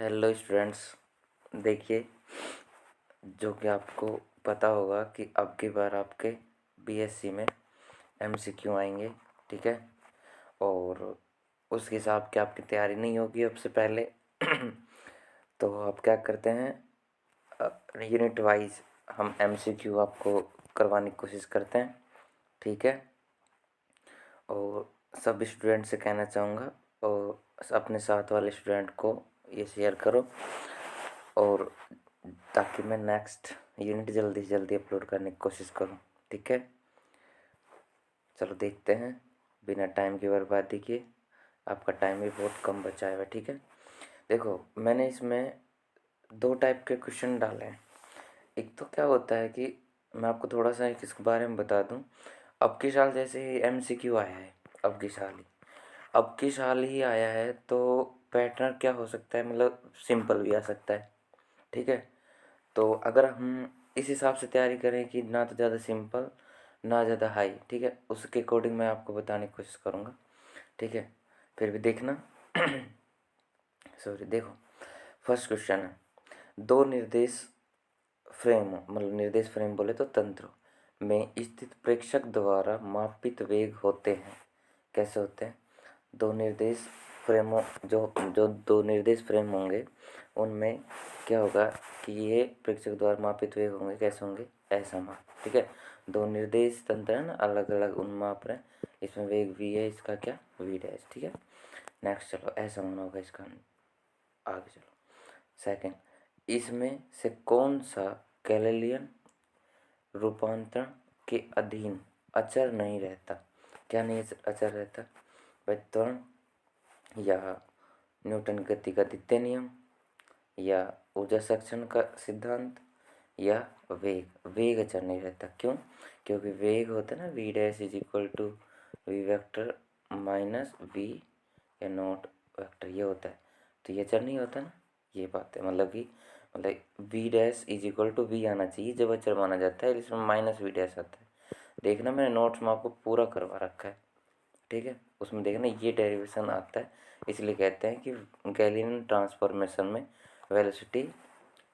Hello students. देखिए, जो कि आपको पता होगा कि अब की बार आपके बीएससी में एमसीक्यू आएंगे। ठीक है, और उस हिसाब की आपकी तैयारी नहीं होगी अब से पहले। तो आप क्या करते हैं, यूनिट वाइज हम एमसीक्यू आपको करवाने की कोशिश करते हैं। ठीक है, और सब स्टूडेंट से कहना चाहूँगा और अपने साथ वाले स्टूडेंट को ये शेयर करो, और ताकि मैं नेक्स्ट यूनिट जल्दी से जल्दी अपलोड करने की कोशिश करूँ। ठीक है, चलो देखते हैं बिना टाइम की बर्बादी किए। आपका टाइम भी बहुत कम बचा है। ठीक है, देखो मैंने इसमें दो टाइप के क्वेश्चन डाले हैं। एक तो क्या होता है कि मैं आपको थोड़ा सा इसके बारे में बता दूं। अब की साल जैसे ही एमसीक्यू आया है, अब की साल ही आया है, तो पैटर्न क्या हो सकता है, मतलब सिंपल भी आ सकता है। ठीक है, तो अगर हम इस हिसाब से तैयारी करें कि ना तो ज़्यादा सिंपल ना ज़्यादा हाई, ठीक है, उसके अकॉर्डिंग मैं आपको बताने की कोशिश करूँगा। ठीक है, फिर भी देखना। सॉरी, देखो फर्स्ट क्वेश्चन है, दो निर्देश फ्रेम, मतलब निर्देश फ्रेम बोले तो तंत्र में स्थित प्रेक्षक द्वारा मापित वेग होते हैं। कैसे होते हैं? दो निर्देश फ्रेमों, जो जो दो निर्देश फ्रेम होंगे उनमें क्या होगा कि ये प्रेक्षक द्वारा मापित वेग होंगे। कैसे होंगे? असमान। ठीक है, दो निर्देश तंत्र है ना, अलग अलग उन माप रहे हैं। इसमें वेग वी है, इसका क्या वी डैश। ठीक है, नेक्स्ट चलो, असमान होगा इसका। आगे चलो, सेकंड, इसमें से कौन सा गैलीलियन रूपांतरण के अधीन अचर नहीं रहता? क्या नहीं अचर रहता? भाई त्वरण, या न्यूटन गति का द्वितीय नियम, या ऊर्जा संरक्षण का सिद्धांत, या वेग। वेग अचर नहीं रहता। क्यों? क्योंकि वेग होता है ना, V dash is equal to V vector minus V या नॉट वेक्टर, ये होता है। तो ये अचर नहीं होता ना, ये बात है। मतलब कि V dash is equal to V आना चाहिए जब अचर माना जाता है, इसमें माइनस वी डैश आता है। देखना, मैंने नोट्स में आपको पूरा करवा रखा है। ठीक है, उसमें देखना ये डेरिवेशन आता है। इसलिए कहते हैं कि गैलीलियन ट्रांसफॉर्मेशन में वेलोसिटी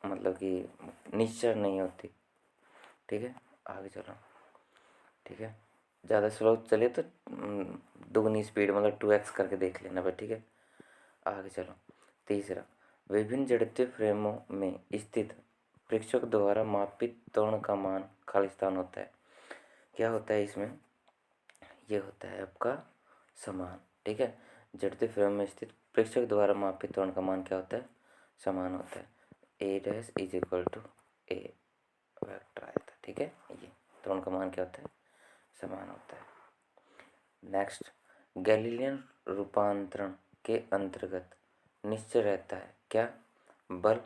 मतलब कि निश्चर नहीं होती। ठीक है, आगे चलो। ठीक है, ज़्यादा स्लो चले तो दुगनी स्पीड मतलब 2x करके देख लेना भाई। ठीक है, आगे चलो। तीसरा, विभिन्न जड़त्वीय फ्रेमों में स्थित प्रेक्षक द्वारा मापित त्वरण का मान खालिस्तान होता है। क्या होता है इसमें? ये होता है आपका समान। ठीक है, जड़त्वीय फ्रेम में स्थित प्रेक्षक द्वारा मापित त्वरण का मान क्या होता है? समान होता है। A dash is equal to A vector आया था। ठीक है, ये त्वरण का मान क्या होता है? समान होता है। नेक्स्ट, गैलीलियन रूपांतरण के अंतर्गत निश्चय रहता है क्या? बल।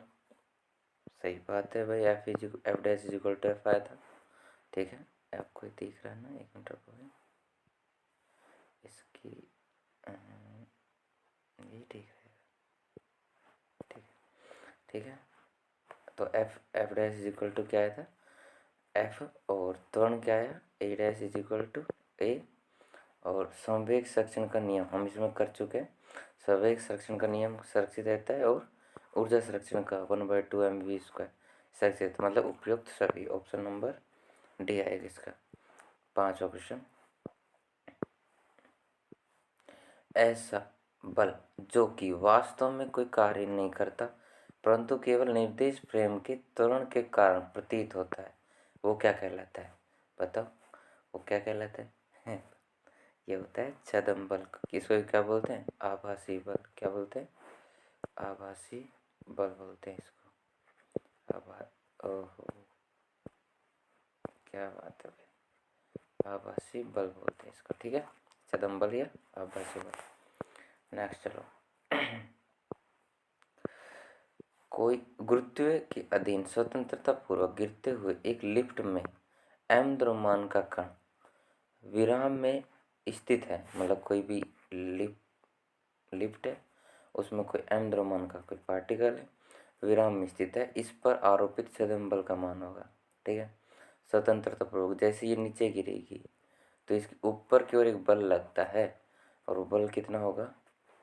सही बात है भाई, F dash is equal to F आया था। ठीक है, आपको दिख रहा है ना? एक मिनट रुको भाई, इसकी ये ठीक है। ठीक है, ठीक है, तो F dash is equal to क्या आया था? एफ, और त्वरण क्या आया? A dash is equal to A. और संवेग संरक्षण का नियम हम इसमें कर चुके हैं। संवेग संरक्षण का नियम संरक्षित रहता है, और ऊर्जा संरक्षण का 1/2 mv² संरक्षित, मतलब उपयुक्त सभी। ऑप्शन नंबर डी आएगा इसका। पांचवा क्वेश्चन, ऐसा बल जो कि वास्तव में कोई कार्य नहीं करता परंतु केवल निर्देश फ्रेम के त्वरण के कारण प्रतीत होता है, वो क्या कहलाता है? बताओ, वो क्या कहलाता है? ये होता है छद्म बल। किसको क्या बोलते हैं? आभासी बल। क्या बोलते हैं? आभासी बल बोलते हैं इसको। ओहो, क्या बात है भाई, आभासी बल बोलते हैं इसको। ठीक है, छद्म बल या आभासी बल। नेक्स्ट चलो। कोई गुरुत्व के अधीन स्वतंत्रता पूर्वक गिरते हुए एक लिफ्ट में एम द्रव्यमान का कण विराम में स्थित है। मतलब कोई भी लिफ्ट है, उसमें कोई एम द्रव्यमान का कोई पार्टिकल है, विराम में स्थित है, इस पर आरोपित छद्म बल का मान होगा। ठीक है, स्वतंत्रता पूर्वक जैसे ये नीचे गिरेगी तो इसके ऊपर की ओर एक बल लगता है, और वो बल कितना होगा?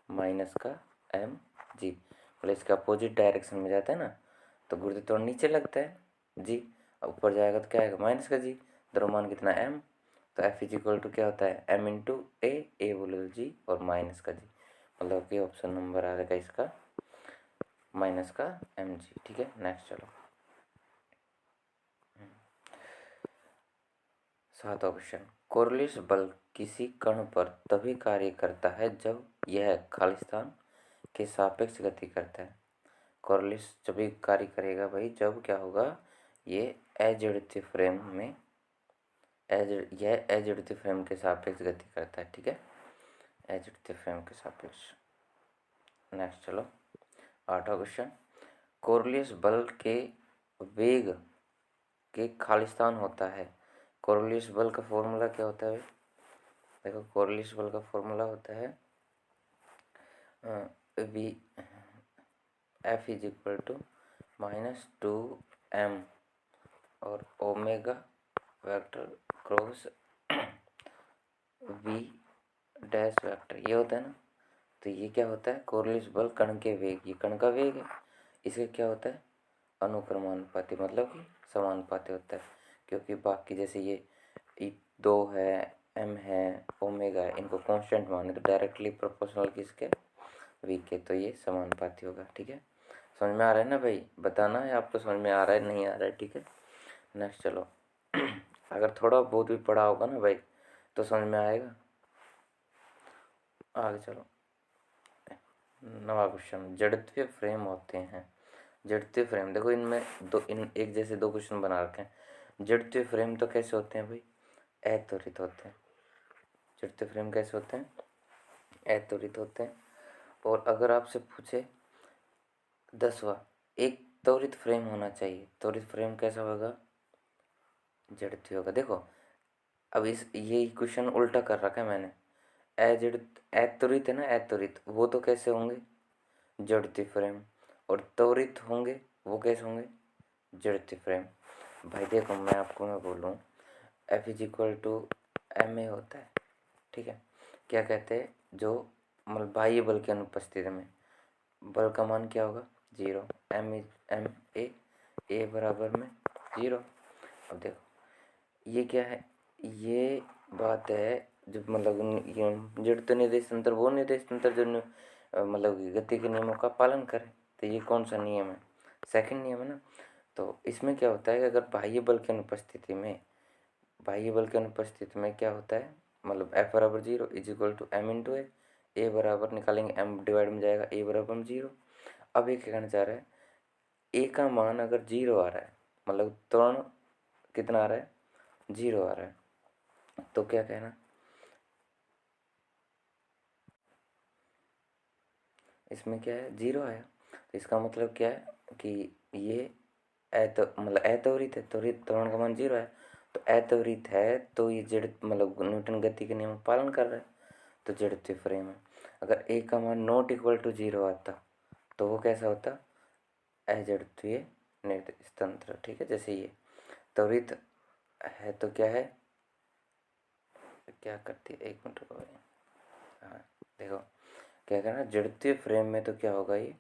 माइनस का एम जी। मतलब इसके अपोजिट डायरेक्शन में जाता है ना, तो गुरुत्व त्वरण नीचे लगता है जी, ऊपर जाएगा तो क्या आएगा माइनस का जी, द्रव्यमान कितना m, तो F इज इक्वल टू क्या होता है m इंटू ए बोले तो जी और माइनस का जी, मतलब कि ऑप्शन नंबर आ जाएगा इसका माइनस का एम जी। ठीक है, नेक्स्ट चलो। 7वां क्वेश्चन, कोरलिस बल किसी कण पर तभी कार्य करता है जब यह खालिस्तान के सापेक्ष गति करता है। कोरलिस जब भी कार्य करेगा भाई जब क्या होगा, ये अजड़त्य फ्रेम में यह अजड़त्य फ्रेम के सापेक्ष गति करता है। ठीक है, अजड़त्य फ्रेम के सापेक्ष। नेक्स्ट चलो 8वां क्वेश्चन, कोरलियस बल के वेग के खालिस्तान होता है। कोरलियस बल का फॉर्मूला क्या होता है? देखो कोरलियस बल का फॉर्मूला होता है V F is equal to -2m और omega vector cross V dash vector, ये होता है ना। तो ये क्या होता है, कोरलियस बल कण के वेग, ये कण का वेग है, इसके क्या होता है अनुक्रमानुपाती, मतलब कि समानुपाती होता है। क्योंकि बाकी जैसे ये 2 है, m है, ओमेगा है, इनको कांस्टेंट माने तो डायरेक्टली प्रोपोर्शनल किसके वी के, तो ये समानुपाती होगा। ठीक है, समझ में आ रहा है ना भाई, बताना है आपको समझ में आ रहा है नहीं आ रहा है। ठीक है, नेक्स्ट चलो अगर थोड़ा बहुत भी पढ़ा होगा ना भाई तो समझ में आएगा। आगे चलो 9वां क्वेश्चन, जड़त्वीय फ्रेम होते हैं। जड़त्वीय फ्रेम देखो इनमें एक जैसे 2 क्वेश्चन बना रखे हैं। जड़त्वीय फ्रेम तो कैसे होते हैं भाई, अत्वरित होते हैं। जड़त्वीय फ्रेम कैसे होते हैं, अत्वरित होते हैं। और अगर आपसे पूछे 10वां, एक त्वरित फ्रेम होना चाहिए, त्वरित फ्रेम कैसा होगा, जड़त्वीय होगा। देखो अब ये क्वेश्चन उल्टा कर रखा है मैंने, अत्वरित है ना, अत्वरित वो तो कैसे होंगे जड़त्वीय फ्रेम, और त्वरित होंगे वो कैसे होंगे जड़त्वीय फ्रेम। भाई देखो मैं बोलूँ F is equal to M A होता है। ठीक है, क्या कहते हैं, जो मतलब बाह्य बल की अनुपस्थिति में बल का मान क्या होगा 0, एम ए बराबर में 0। अब देखो ये क्या है, ये बात है जो मतलब जड़त्व निर्देश तंत्र, वो निर्देश तंत्र जो मतलब गति के नियमों का पालन करे। तो ये कौन सा नियम है, सेकंड नियम है ना। तो इसमें क्या होता है कि अगर बाह्य बल की अनुपस्थिति में, बाह्य बल की अनुपस्थिति में क्या होता है, मतलब F बराबर 0 is equal to m into a बराबर निकालेंगे m डिवाइड में जाएगा ए बराबर में 0। अब ये क्या कहना चाह रहा है, ए का मान अगर 0 आ रहा है, मतलब त्वरण कितना आ रहा है 0 आ रहा है, तो क्या कहना, इसमें क्या है 0 आया, तो इसका मतलब क्या है कि ये मतलब अत्वरित है, त्वरित त्वरण का मान 0 है, तो अत्वरित है, तो ये जड़ मतलब न्यूटन गति के नियम पालन कर रहा है, तो जड़त्वीय फ्रेम है। अगर ए का मान नॉट इक्वल टू 0 आता तो वो कैसा होता, अजड़त्वीय निर्देश तंत्र। ठीक है, जैसे ये त्वरित है तो क्या है, क्या करती है, 1 मिनट रुको भाई। हाँ देखो क्या करना, जड़त्वीय फ्रेम में तो क्या होगा, ये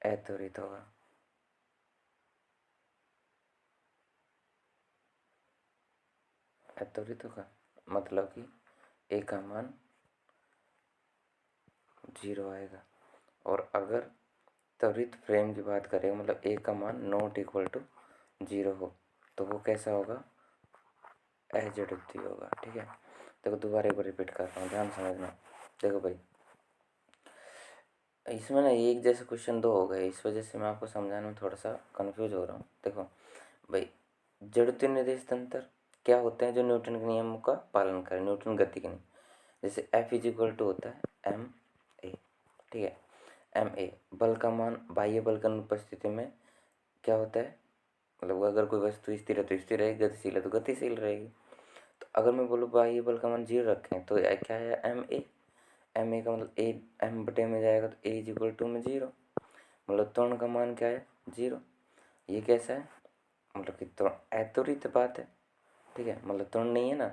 अत्वरित होगा। अत्वरित होगा मतलब कि ए का मान 0 आएगा। और अगर त्वरित फ्रेम की बात करें, मतलब ए का मान नॉट इक्वल टू 0 हो तो वो कैसा होगा, अजड़त्वीय होगा। ठीक है, देखो दोबारा एक बार रिपीट कर रहा हूँ, ध्यान समझना। देखो भाई इसमें ना एक जैसे क्वेश्चन 2 हो गए, इस वजह से मैं आपको समझाने में थोड़ा सा कंफ्यूज हो रहा हूँ। देखो भाई जड़त्वीय निर्देश तंत्र क्या होते हैं, जो न्यूटन के नियमों का पालन करें, न्यूटन गति के नियम। जैसे एफ इज इक्वल टू होता है एम ए। ठीक है, एम ए बल का मान बाह्य बल की अनुपस्थिति में क्या होता है, मतलब अगर कोई वस्तु स्थिर है तो स्थिर रहेगी, गतिशील है तो गतिशील रहेगी। तो अगर मैं बोलूँ बाह्य बल का मान 0 रखें तो क्या है एम ए, एम ए का मतलब ए एम बटे में जाएगा तो ए इज इक्वल टू में 0, मतलब त्वरण का मान क्या है 0। ये कैसा है, मतलब कि त्वरण अत्वरित बात है। ठीक है, मतलब त्वरण नहीं है ना,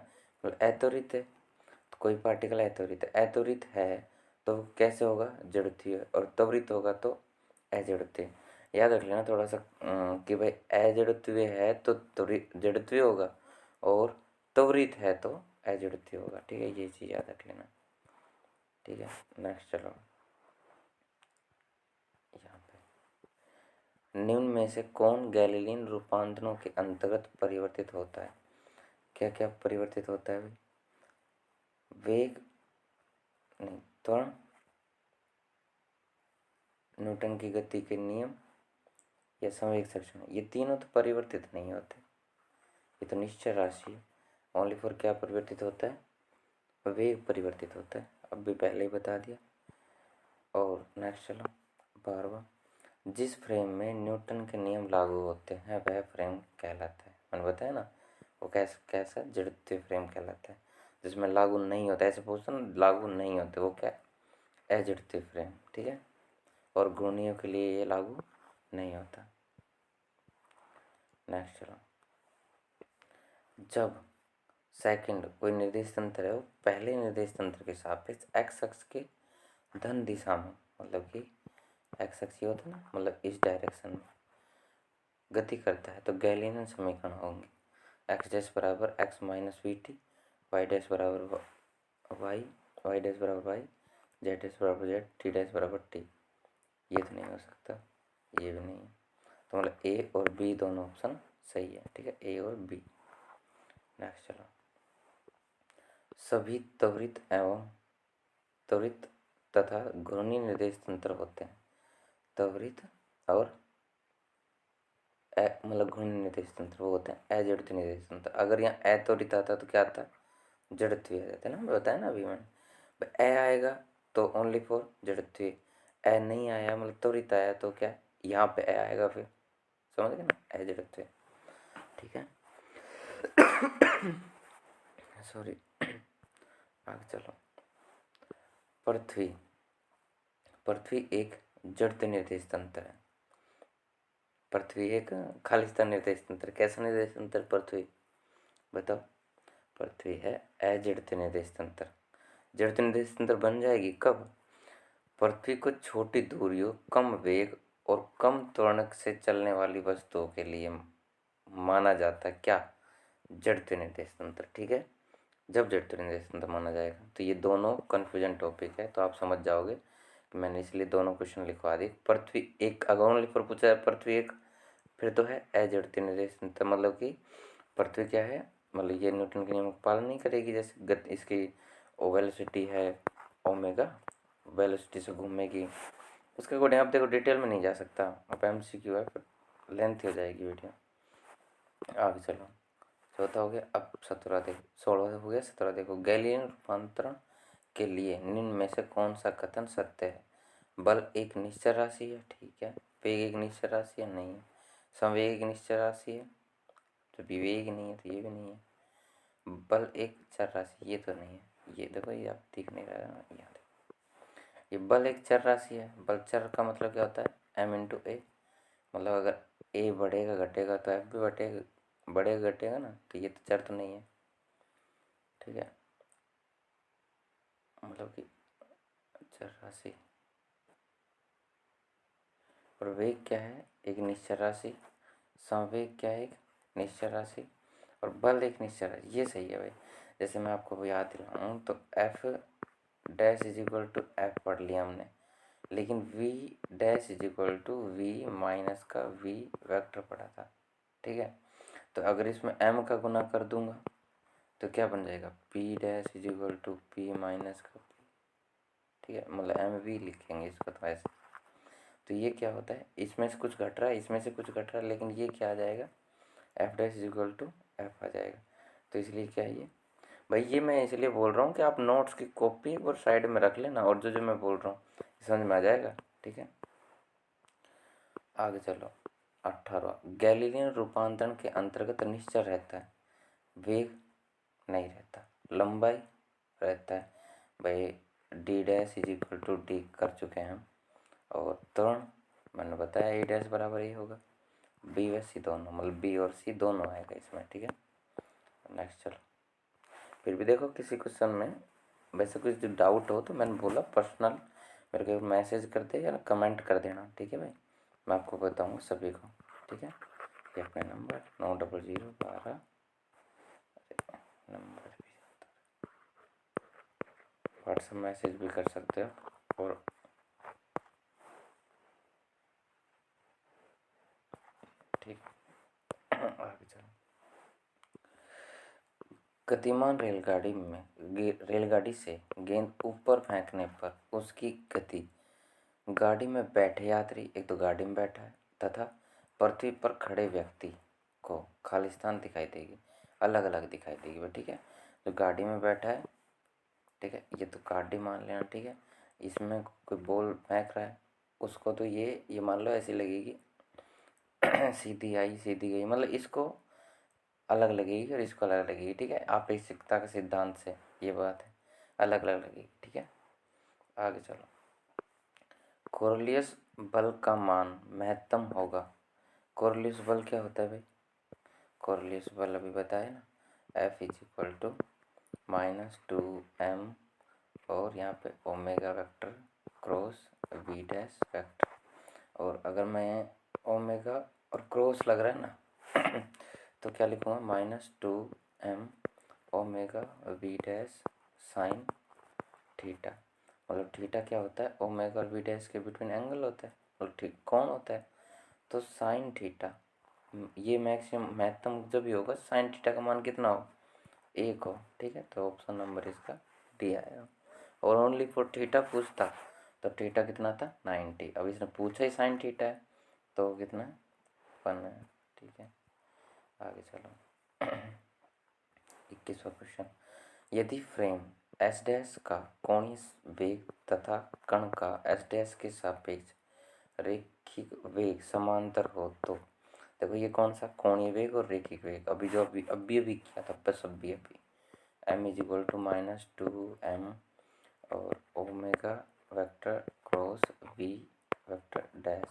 मतलब अत्वरित है, तो कोई पार्टिकल अत्वरित है तो कैसे होगा जड़त्वीय, और त्वरित होगा तो अजड़त्व। याद रख लेना थोड़ा सा कि भाई अजड़त्व है तो जड़त्व होगा और त्वरित है तो अजड़त्व होगा। ठीक है, ये चीज़ याद रख लेना। ठीक है, नेक्स्ट चलो। यहाँ पे निम्न में से कौन गैलीलियन रूपांतरणों के अंतर्गत परिवर्तित होता है? क्या क्या परिवर्तित होता है भाई? वेग नहीं, त्वरण, न्यूटन की गति के नियम या संवेग संरक्षण, ये तीनों तो परिवर्तित नहीं होते, ये तो निश्चय राशि है। ओनली फॉर क्या परिवर्तित होता है? वेग परिवर्तित होता है, अब भी पहले ही बता दिया। और नेक्स्ट चलो 12वां, जिस फ्रेम में न्यूटन के नियम लागू होते हैं वह फ्रेम कहलाता है। मैंने बताया ना, वो कैसा जड़त्वीय फ्रेम कहलाता है। जिसमें लागू नहीं होता, ऐसे पूछते ना लागू नहीं होते, वो क्या? अजड़त्वीय फ्रेम। ठीक है, और घूर्णियों के लिए ये लागू नहीं होता। नेक्स्ट चलो, जब सेकंड कोई निर्देश तंत्र है वो पहले निर्देश तंत्र के सापेक्ष एक्स अक्ष के धन दिशा में, मतलब कि एक्स अक्ष ये होता है ना, मतलब इस डायरेक्शन में गति करता है तो गैलीलियन समीकरण होंगे। एक्स डैश बराबर X minus V T, Y dash बराबर वाई, वाई डैश बराबर वाई, जेड डैश बराबर जेड, टी डैश बराबर टी। ये तो नहीं हो सकता, ये भी नहीं है, तो मतलब ए और बी दोनों ऑप्शन सही है। ठीक है, ए और बी। नेक्स्ट चलो, सभी त्वरित तथा घूर्णी निर्देश तंत्र होते हैं। त्वरित और मतलब घूर्णी निर्देश तंत्र वो होते हैं अजड़त्वीय निर्देश तंत्र। अगर यहाँ अत्वरित आता तो क्या आता? जड़त्वीय आ जाता है ना, बताया ना अभी मैंने। ए आएगा तो ओनली फॉर जड़त्वीय, ए नहीं आया मतलब त्वरित आया तो क्या यहाँ पे ए आएगा, फिर समझ गए ना, अजड़त्वीय। ठीक है, सॉरी आगे चलो। पृथ्वी एक जड़त्वीय निर्देश तंत्र है। पृथ्वी एक खालिस्तान निर्देश तंत्र। कैसा निर्देश तंत्र पृथ्वी? बताओ। पृथ्वी है अजड़त्वीय निर्देश तंत्र। जड़त्वीय निर्देश तंत्र बन जाएगी कब? पृथ्वी को छोटी दूरियों, कम वेग और कम त्वरण से चलने वाली वस्तुओं के लिए माना जाता है क्या? जड़त्वीय निर्देश तंत्र। ठीक है, जब जड़त्वीय निर्देश तंत्र माना जाएगा तो ये दोनों कन्फ्यूजन टॉपिक है, तो आप समझ जाओगे कि मैंने इसलिए दोनों क्वेश्चन लिखवा दिए। पृथ्वी एक अगर ओनली फॉर पूछा है पृथ्वी एक, फिर तो है अजड़त्वीय निर्देश तंत्र, मतलब कि पृथ्वी क्या है, मतलब ये न्यूटन के नियम का पालन नहीं करेगी। जैसे इसकी वेलोसिटी है ओमेगा, वेलोसिटी से घूमेगी, उसके अकॉर्डिंग आप देखो डिटेल में नहीं जा सकता, अब MCQ है, फिर लेंथ हो जाएगी वीडियो। आगे चलो, चौथा हो गया, अब 17 देखो, 16 हो गया, 17 देखो। गैलीलियन रूपांतरण के लिए निम्न में से कौन सा कथन सत्य है? बल एक निश्चय राशि है, ठीक है। वेग एक निश्चय राशि है, नहीं है। संवेग एक निश्चय राशि है, तो विवेक नहीं है, तो ये भी नहीं है। बल एक चर राशि, ये तो नहीं है। ये देखो, ये आप दिख नहीं रहा है, यहाँ देखो, ये बल एक चर राशि है। बल चर का मतलब क्या होता है? M×A, मतलब अगर A बढ़ेगा घटेगा तो F भी बढ़ेगा घटेगा ना, तो ये तो चर तो नहीं है। ठीक है, मतलब कि चर राशि। और वेग क्या है? एक निश्चय राशि। संवेग क्या है? एक निश्चय राशि। और बल एक निश्चय राशि, ये सही है भाई। जैसे मैं आपको याद दिलाऊँ तो F dash is equal to F पढ़ लिया हमने, लेकिन V dash is equal to V minus का V वेक्टर पढ़ा था। ठीक है, तो अगर इसमें M का गुना कर दूंगा तो क्या बन जाएगा? P dash is equal to P minus का P। ठीक है, मतलब MV लिखेंगे इसको तो ऐसे। तो ये क्या होता है, इसमें से कुछ घट रहा है, इसमें से कुछ घट रहा है, लेकिन ये क्या आ जाएगा? F dash is equal to F आ जाएगा। तो इसलिए क्या है ये भाई, ये मैं इसलिए बोल रहा हूँ कि आप नोट्स की कॉपी और साइड में रख लेना, और जो जो मैं बोल रहा हूँ समझ में आ जाएगा। ठीक है, आगे चलो। 18वां, गैलीलियन रूपांतरण के अंतर्गत निश्चल रहता है, वेग नहीं रहता, लंबाई रहता है भाई। D dash is equal to D कर चुके हैं हम, और त्वरण मैंने बताया A डैश बराबर ये होगा। B व C दोनों, मतलब B और C दोनों आएगा इसमें। ठीक है, नेक्स्ट चलो। फिर भी देखो किसी क्वेश्चन में वैसे कुछ डाउट हो तो मैंने बोला पर्सनल मेरे को मैसेज कर दे या कमेंट कर देना, ठीक है भाई, मैं आपको बताऊँगा सभी को, ठीक है। ये अपने नंबर 90012 नंबर भी व्हाट्सएप मैसेज भी कर सकते हो। और ठीक आगे चलो। गतिमान रेलगाड़ी से गेंद ऊपर फेंकने पर उसकी गति गाड़ी में बैठे यात्री, एक तो गाड़ी में बैठा है, तथा पृथ्वी पर खड़े व्यक्ति को खालिस्तान दिखाई देगी, अलग अलग दिखाई देगी भाई, ठीक है। जो गाड़ी में बैठा है, ठीक है, ये तो गाड़ी मान लेना, ठीक है। इसमें कोई बॉल फेंक रहा है, उसको तो ये मान लो ऐसी लगेगी सीधी आई सीधी गई, मतलब इसको अलग लगेगी और इसको अलग लगेगी, ठीक है। आपेक्षिकता के सिद्धांत से ये बात है, अलग अलग लगेगी, ठीक है। आगे चलो। कोरिलियस बल का मान महत्तम होगा। कोरिलियस बल क्या होता है भाई? कोरिलियस बल अभी बताया ना, F is equal to -2m और यहाँ पे omega vector cross v dash vector. और अगर मैं ओमेगा और क्रॉस लग रहा है ना तो क्या लिखूँगा? -2m omega v dash sine theta. मतलब थीटा क्या होता है? ओमेगा और वी डैश के बिटवीन एंगल होता है, और ठीक कौन होता है? तो साइन थीटा। ये मैक्सिमम महत्तम जब भी होगा साइन थीटा का मान कितना हो? 1 हो, ठीक है। तो ऑप्शन नंबर इसका डी आएगा। और ओनली फॉर थीटा पूछता तो थीटा कितना था? 90। अब इसने पूछा ही साइन थीटा है तो कितना है? 1 है, ठीक है। आगे चलो 21वां क्वेश्चन। यदि फ्रेम एस डैश का कोणीय वेग तथा कण का एस डैश के सापेक्ष रैखिक वेग समांतर हो तो, देखो ये कौन सा कोणीय वेग और रैखिक वेग, अभी जो अभी किया था बस अभी m is equal to -2m और omega vector cross v vector dash.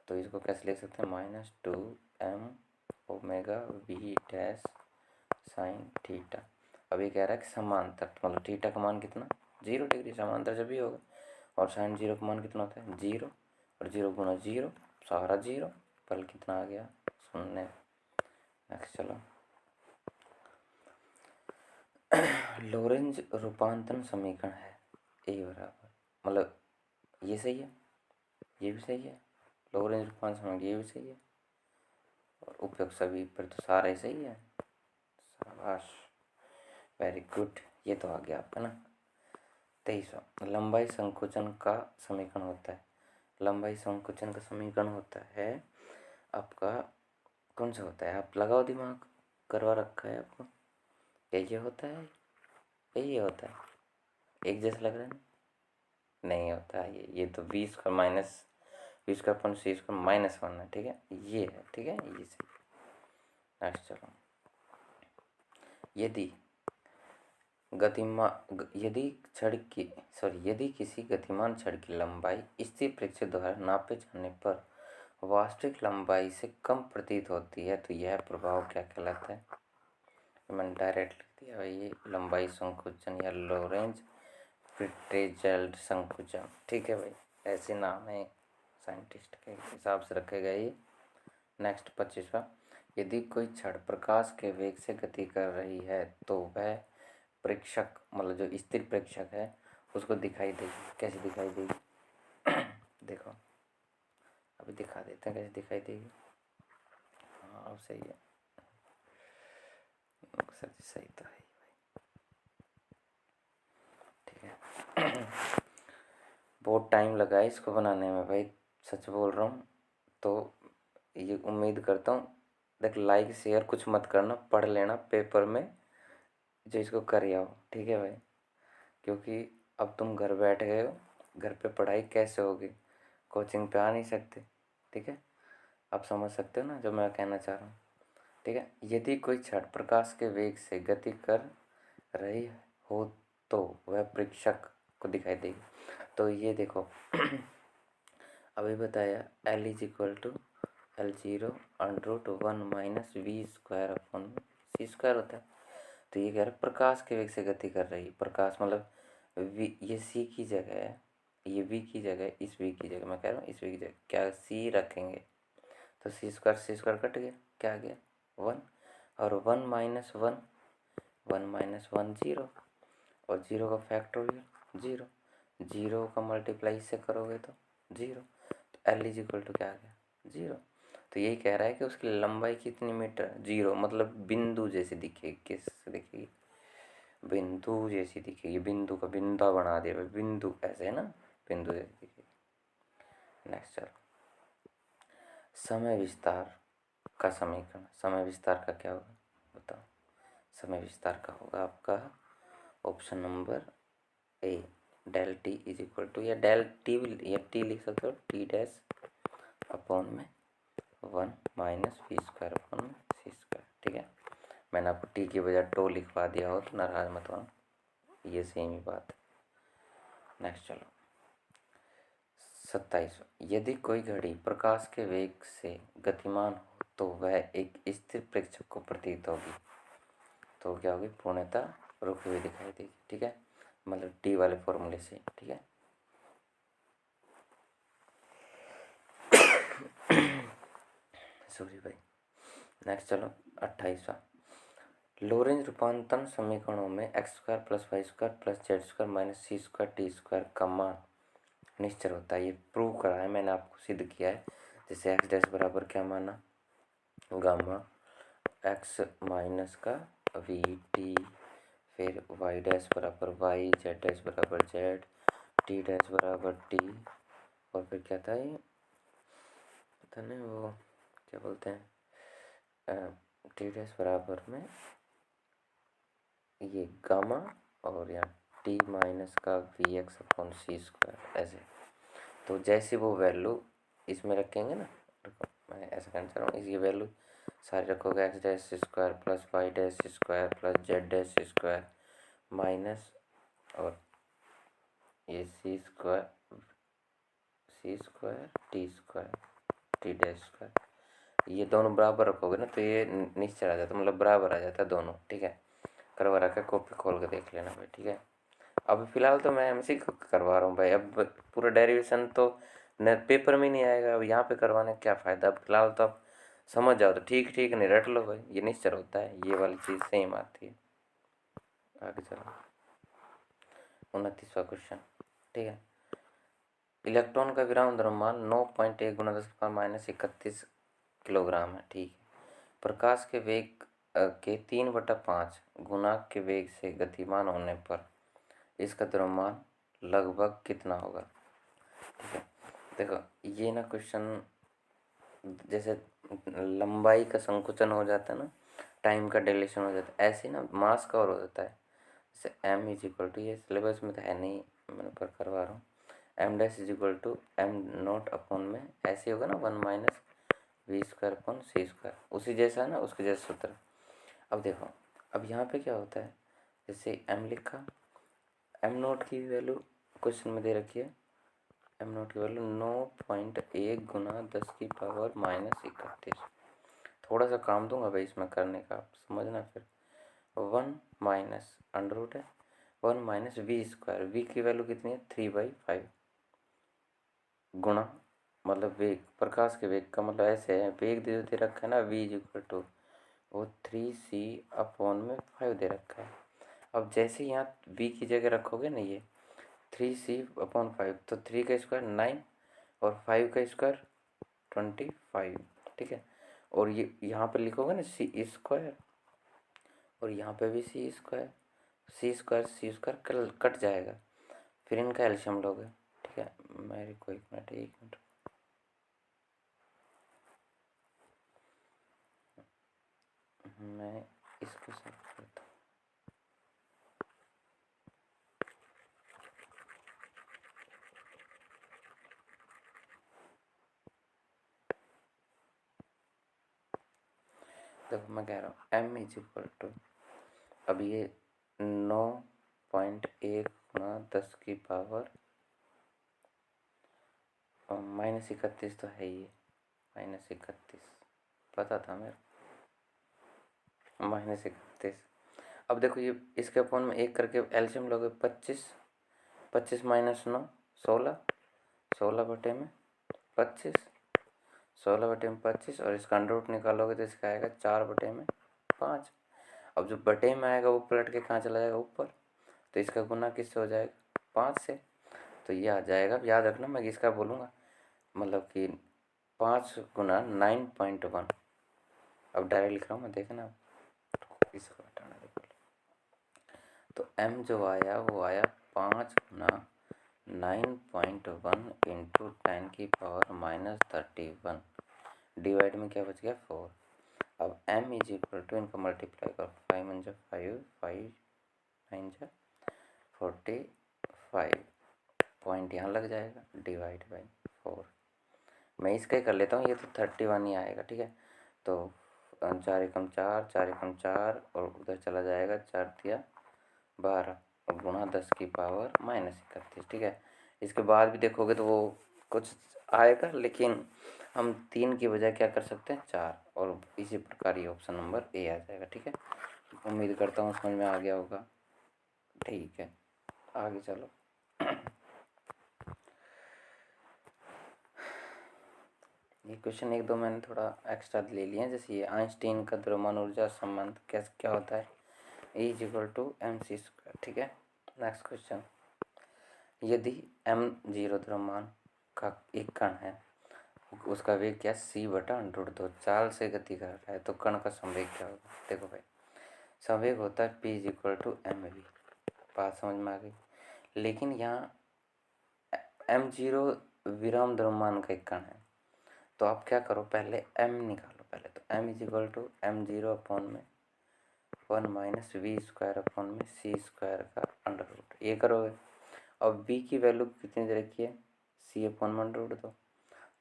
तो इसको कैसे लिख सकते हैं? -2m omega v dash sine theta. अभी कह रहा है कि समांतर, मतलब थीटा का मान कितना? 0 डिग्री, समांतर जब भी होगा। और साइन 0 का मान कितना होता है? 0, और 0 गुणा 0 सारा 0, पल कितना आ गया? 0। नेक्स्ट चलो लोरेंज रूपांतरण समीकरण है ए बराबर, मतलब ये सही है, ये भी सही है, लोरेंज रूपांतरण समीकरण ये भी सही है, और उपयुक्त सभी पर तो सारा ही सही है। शाबाश, वेरी गुड। ये तो आ गया आपका ना। 23वां लंबाई संकुचन का समीकरण होता है। लंबाई संकुचन का समीकरण होता है आपका, कौन सा होता है? आप लगाओ दिमाग, करवा रखा है आपको। ये होता है, ये होता है, एक जैसा लग रहा है ना? नहीं होता है ये तो 20 का माइनस 20 का अपन सी का -1 है, ठीक है, ये है, ठीक है, ये सही। नेक्स्ट चलो। यदि यदि किसी गतिमान छड़ की लंबाई स्थिर प्रेक्षक द्वारा नापे जाने पर वास्तविक लंबाई से कम प्रतीत होती है तो यह प्रभाव क्या कहलाता है? मैंने डायरेक्ट लिख दिया भाई, ये लंबाई संकुचन या लोरेंज फिट्जेराल्ड संकुचन, ठीक है भाई, ऐसे नाम है साइंटिस्ट के हिसाब से रखेगा ये। नेक्स्ट 25वां यदि कोई छड़ प्रकाश के वेग से गति कर रही है तो वह प्रेक्षक, मतलब जो स्थिर प्रेक्षक है, उसको दिखाई देगी। कैसे दिखाई देगी? देखो अभी दिखा देते हैं कैसे दिखाई देगी। हाँ अब सही है सर जी, सही तो है ठीक है। बहुत टाइम लगा है इसको बनाने में भाई, सच बोल रहा हूँ। तो ये उम्मीद करता हूँ, देख लाइक शेयर कुछ मत करना, पढ़ लेना पेपर में जो इसको कर आओ, ठीक है भाई। क्योंकि अब तुम घर बैठ गए हो, घर पे पढ़ाई कैसे होगी? कोचिंग पे आ नहीं सकते, ठीक है। आप समझ सकते हो ना जो मैं कहना चाह रहा हूँ, ठीक है। यदि कोई छड़ प्रकाश के वेग से गति कर रही हो तो वह प्रेक्षक को दिखाई देगी। तो ये देखो अभी बताया L is equal to L0√1 -v² upon c² होता है। तो ये कह रहा है प्रकाश के वेग से गति कर रही, प्रकाश मतलब v, ये c की जगह है, ये v की जगह, इस v की जगह मैं कह रहा हूँ, इस v की जगह क्या c रखेंगे तो c स्क्वायर कट गया, क्या आ गया 1, और 1 माइनस 1, 1 माइनस 1 0, और 0 का फैक्टोरियल 0, 0 का मल्टीप्लाई इससे करोगे तो 0, तो l इज इक्वल टू क्या आ गया 0। तो यही कह रहा है कि उसकी लंबाई कितनी मीटर, 0, मतलब बिंदु जैसी दिखेगी, किस दिखेगी, बिंदु जैसी दिखेगी, बिंदु का बिंदा बना दिया, बिंदु ऐसे है ना, बिंदु जैसी दिखेगी। नेक्स्ट चलो, समय विस्तार का समीकरण, समय विस्तार का क्या होगा बताओ, समय विस्तार का होगा आपका option number A, del T is equal to, या डेल टी या टी लिख सकते हो, टी डैश अपॉन में 1 माइनस वी स्क्वायर अपॉन में सी स्क्वायर। ठीक है, मैंने आपको टी की बजाय टो लिखवा दिया हो तो नाराज मत होना, ये सेम ही बात है। नेक्स्ट चलो 27, यदि कोई घड़ी प्रकाश के वेग से गतिमान हो तो वह एक स्थिर प्रेक्षक को प्रतीत होगी, तो क्या होगी, पूर्णतः रुकी हुई दिखाई देगी। ठीक है, मतलब टी वाले फॉर्मूले से। ठीक है, सॉरी भाई। नेक्स्ट चलो 28वां, लोरेंज रूपांतरण समीकरणों में x square plus y square plus z square minus c square t square का मान निश्चल होता है। ये प्रूव करा है मैंने, आपको सिद्ध किया है। जैसे एक्स डैश बराबर क्या माना, गामा एक्स माइनस का वी टी, फिर वाई डैश बराबर वाई, जेड डैश बराबर जेड, टी डैश बराबर टी, और फिर क्या था ये, पता नहीं वो क्या बोलते हैं, टी डैश बराबर में ये गामा, और यहाँ टी माइनस का V X upon C square ऐसे। तो जैसे वो वैल्यू इसमें रखेंगे ना, मैं ऐसा कहना चाह रहा हूँ, इसकी वैल्यू सारे रखोगे, x dash square plus y dash square plus z dash square minus, और ये c square t square t dash square, ये दोनों बराबर रखोगे ना तो ये निश्चय आ जाता है, मतलब बराबर आ जाता है दोनों। ठीक है, करवा रखा है, कॉपी खोल के देख लेना भाई। ठीक है, अब फिलहाल तो मैं एमसी करवा रहा हूँ भाई, अब पूरा डेरिवेशन तो न पेपर में नहीं आएगा, अब यहाँ पे करवाने का क्या फ़ायदा। अब फिलहाल तो आप समझ जाओ तो ठीक ठीक, नहीं रट लो भाई, ये निश्चर होता है, ये वाली चीज़ सेम आती है। आगे चलो 29वां क्वेश्चन। ठीक है, इलेक्ट्रॉन का विराम द्रव्यमान 9.1 गुना 10⁻31 किलोग्राम है। ठीक है, प्रकाश के वेग के 3/5 गुना के वेग से गतिमान होने पर इसका द्रव्यमान लगभग कितना होगा। ठीक है, देखो ये ना क्वेश्चन, जैसे लंबाई का संकुचन हो जाता है ना, टाइम का डिलेशन हो जाता है, ऐसे ना मास का और हो जाता है। जैसे एम इज इक्वल टू, ये सिलेबस में तो है नहीं, मैंने पर करवा रहा हूँ, M dash is equal to M naught upon में ऐसे होगा ना 1 minus V square upon C square, उसी जैसा है ना, उसके जैसा सूत्र। अब देखो, अब यहाँ पे क्या होता है, जैसे एम लिखा, एम नोट की वैल्यू क्वेश्चन में दे रखी है, एम नोट की वैल्यू 9.1 गुना 10⁻31। थोड़ा सा काम दूंगा भाई इसमें करने का, आप समझना। फिर 1 माइनस अंडर रूट है 1 माइनस वी स्क्वायर, वी की वैल्यू कितनी है 3/5 गुणा, मतलब वेग, प्रकाश के वेग का मतलब ऐसे है, वेग दे रखा है ना, वी इज इक्वल टू वो 3c अपॉन में 5 दे रखा है। अब जैसे यहाँ v की जगह रखोगे ना, ये 3c/5, तो 3 का स्क्वायर 9 और 5 का स्क्वायर 25। ठीक है, और ये यहाँ पे लिखोगे ना सी स्क्वायर, और यहाँ पे भी सी स्क्वायर, सी स्क्वायर कट जाएगा, फिर इनका एल्शियम लोगे। ठीक है, मेरे को एक मिनट मैं इसको सब करता हूँ। देखो मैं कह रहा हूँ एम इज इक्वल टू, अब ये 9.1 गुना 10⁻31 तो है ही, -31 पता था मेरे, -31। अब देखो ये इसके अपॉन में एक करके एल्शियम लोगे 25, 25 - 9 16, 16/25, 16/25 और इसका अंडर रूट निकालोगे तो इसका आएगा 4/5। अब जो बटे में आएगा वो पलट के कहाँ चला जाएगा, ऊपर, तो इसका गुना किससे हो जाएगा, 5 से। तो ये आ जाएगा, याद रखना मैं इसका बोलूँगा, मतलब कि 5 गुना 9.1। अब डायरेक्ट लिख रहा हूँ मैं, देखना आप, इसको हटाना देखो। तो m जो आया वो आया 5 गुना 9.1 इंटू 10⁻31। डिवाइड में क्या बच गया, 4। अब m इज इक्वल टू, इनको मल्टीप्लाई करो, 5 × 5, 5 9 × 45, पॉइंट यहाँ लग जाएगा, डिवाइड बाई 4। मैं इसका ही कर लेता हूँ, ये तो 31 ही आएगा, ठीक है। तो 4 एकम 4, 4 एकम 4 और उधर चला जाएगा 4 तिया 12 और गुणा 10⁻31, ठीक है। इसके बाद भी देखोगे तो वो कुछ आएगा, लेकिन हम 3 की बजाय क्या कर सकते हैं, 4, और इसी प्रकार ये ऑप्शन नंबर ए आ जाएगा, ठीक है। उम्मीद करता हूँ समझ में आ गया होगा, ठीक है। आगे चलो। ये क्वेश्चन 1-2 मैंने थोड़ा एक्स्ट्रा ले लिए हैं, जैसे ये आइंस्टीन का द्रव्यमान ऊर्जा संबंध क्या होता है, E = mc², ठीक है। नेक्स्ट क्वेश्चन, यदि m0 द्रव्यमान का एक कण है, उसका वेग क्या, c/√2 चाल से गति कर रहा है, तो कण का संवेग क्या होगा। देखो भाई, संवेग होता है p = mv, बात समझ में आ गई। लेकिन यहाँ m0 विराम द्रव्यमान का एक कण है, तो आप क्या करो, पहले m निकालो पहले। तो m = m0/1 -v² c² का अंडर रूट, ये करोगे। अब v की वैल्यू कितनी दे रखी है, c/√2,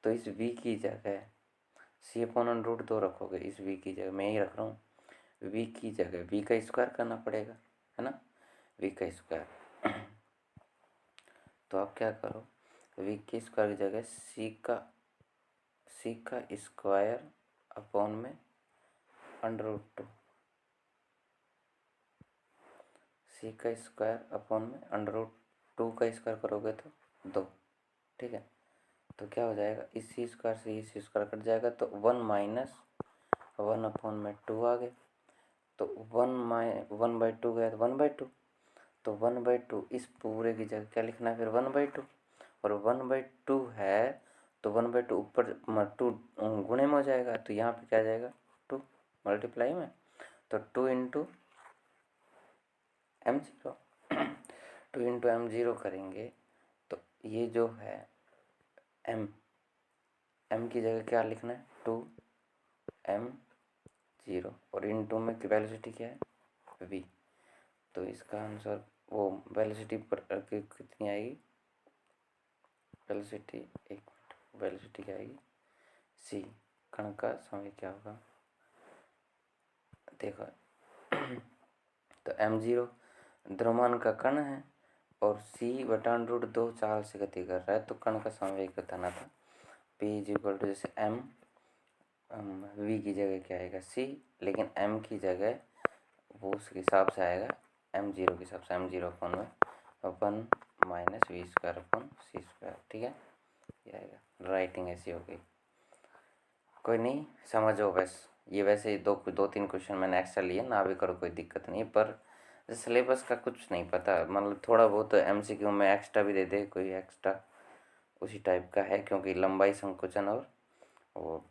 तो इस v की जगह c/√2 रखोगे, इस v की जगह मैं ही रख रहा हूँ, v की जगह v का स्क्वायर करना पड़ेगा, है ना, v का स्क्वायर। तो आप क्या करो, v के स्क्वायर की जगह c का स्क्वायर अपॉन में √2, c का स्क्वायर अपॉन में √2 का स्क्वायर करोगे तो 2, ठीक है। तो क्या हो जाएगा, इस c स्क्वायर से इस स्क्वायर कट जाएगा, तो 1/2 आ गए। तो 1/2 गया तो 1/2, तो 1/2 इस पूरे की जगह क्या लिखना है, फिर 1/2, और 1/2 है तो 1/2 ऊपर 2 गुणे में हो जाएगा, तो यहाँ पे क्या आ जाएगा, 2 मल्टीप्लाई में, तो 2 × m0 2 × m0 करेंगे, तो ये जो है m की जगह क्या लिखना है, 2m0, और इनटू में वेलोसिटी क्या है, v। तो इसका आंसर वो वेलोसिटी पर कितनी आएगी, वेलोसिटी, एक मिनट, वेलोसिटी क्या आएगी, c। कण का समय क्या होगा, देखो तो m0 द्रव्यमान का कण है और c/√2 चाल से गति कर रहा है, तो कण का संवेग बताना था। p = जैसे m, v की जगह क्या आएगा, c, लेकिन m की जगह वो उसके हिसाब से आएगा, m0 के हिसाब से, m0/1 -v²/c², ठीक है, ये आएगा। राइटिंग ऐसी हो गई, कोई नहीं, समझो बस। ये वैसे 2-3 क्वेश्चन मैंने एक्स्ट्रा लिए, ना भी करो कोई दिक्कत नहीं, पर सिलेबस का कुछ नहीं पता, मतलब थोड़ा बहुत MCQ में एक्स्ट्रा भी दे दे कोई, एक्स्ट्रा उसी टाइप का है, क्योंकि लंबाई संकुचन और वो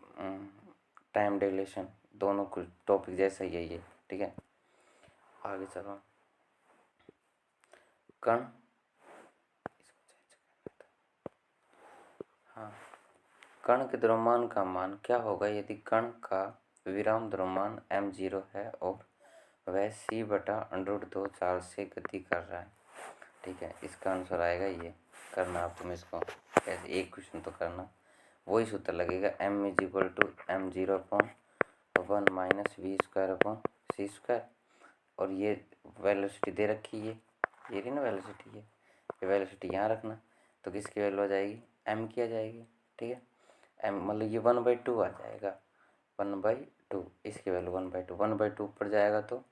टाइम डिलेशन दोनों कुछ टॉपिक जैसा ही है ये, ठीक है। आगे चलो, कण, हाँ, कण के द्रव्यमान का मान क्या होगा यदि कण का विराम द्रव्यमान m0 है और वह c/√2 चाल से गति कर रहा है, ठीक है। इसका आंसर आएगा ये, करना आप तुम इसको ऐसे एक क्वेश्चन तो करना, वही सूत्र लगेगा, m = m0/1 -v²/c², और ये वेलोसिटी दे रखी है, ये रही ना वेलोसिटी, ये वेलोसिटी यहाँ रखना, तो किसकी वैल्यू आ जाएगी, m की आ जाएगी, ठीक है। m मतलब ये 1/2 आ जाएगा, 1/2, इसकी वैल्यू 1/2, 1/2 ऊपर जाएगा तो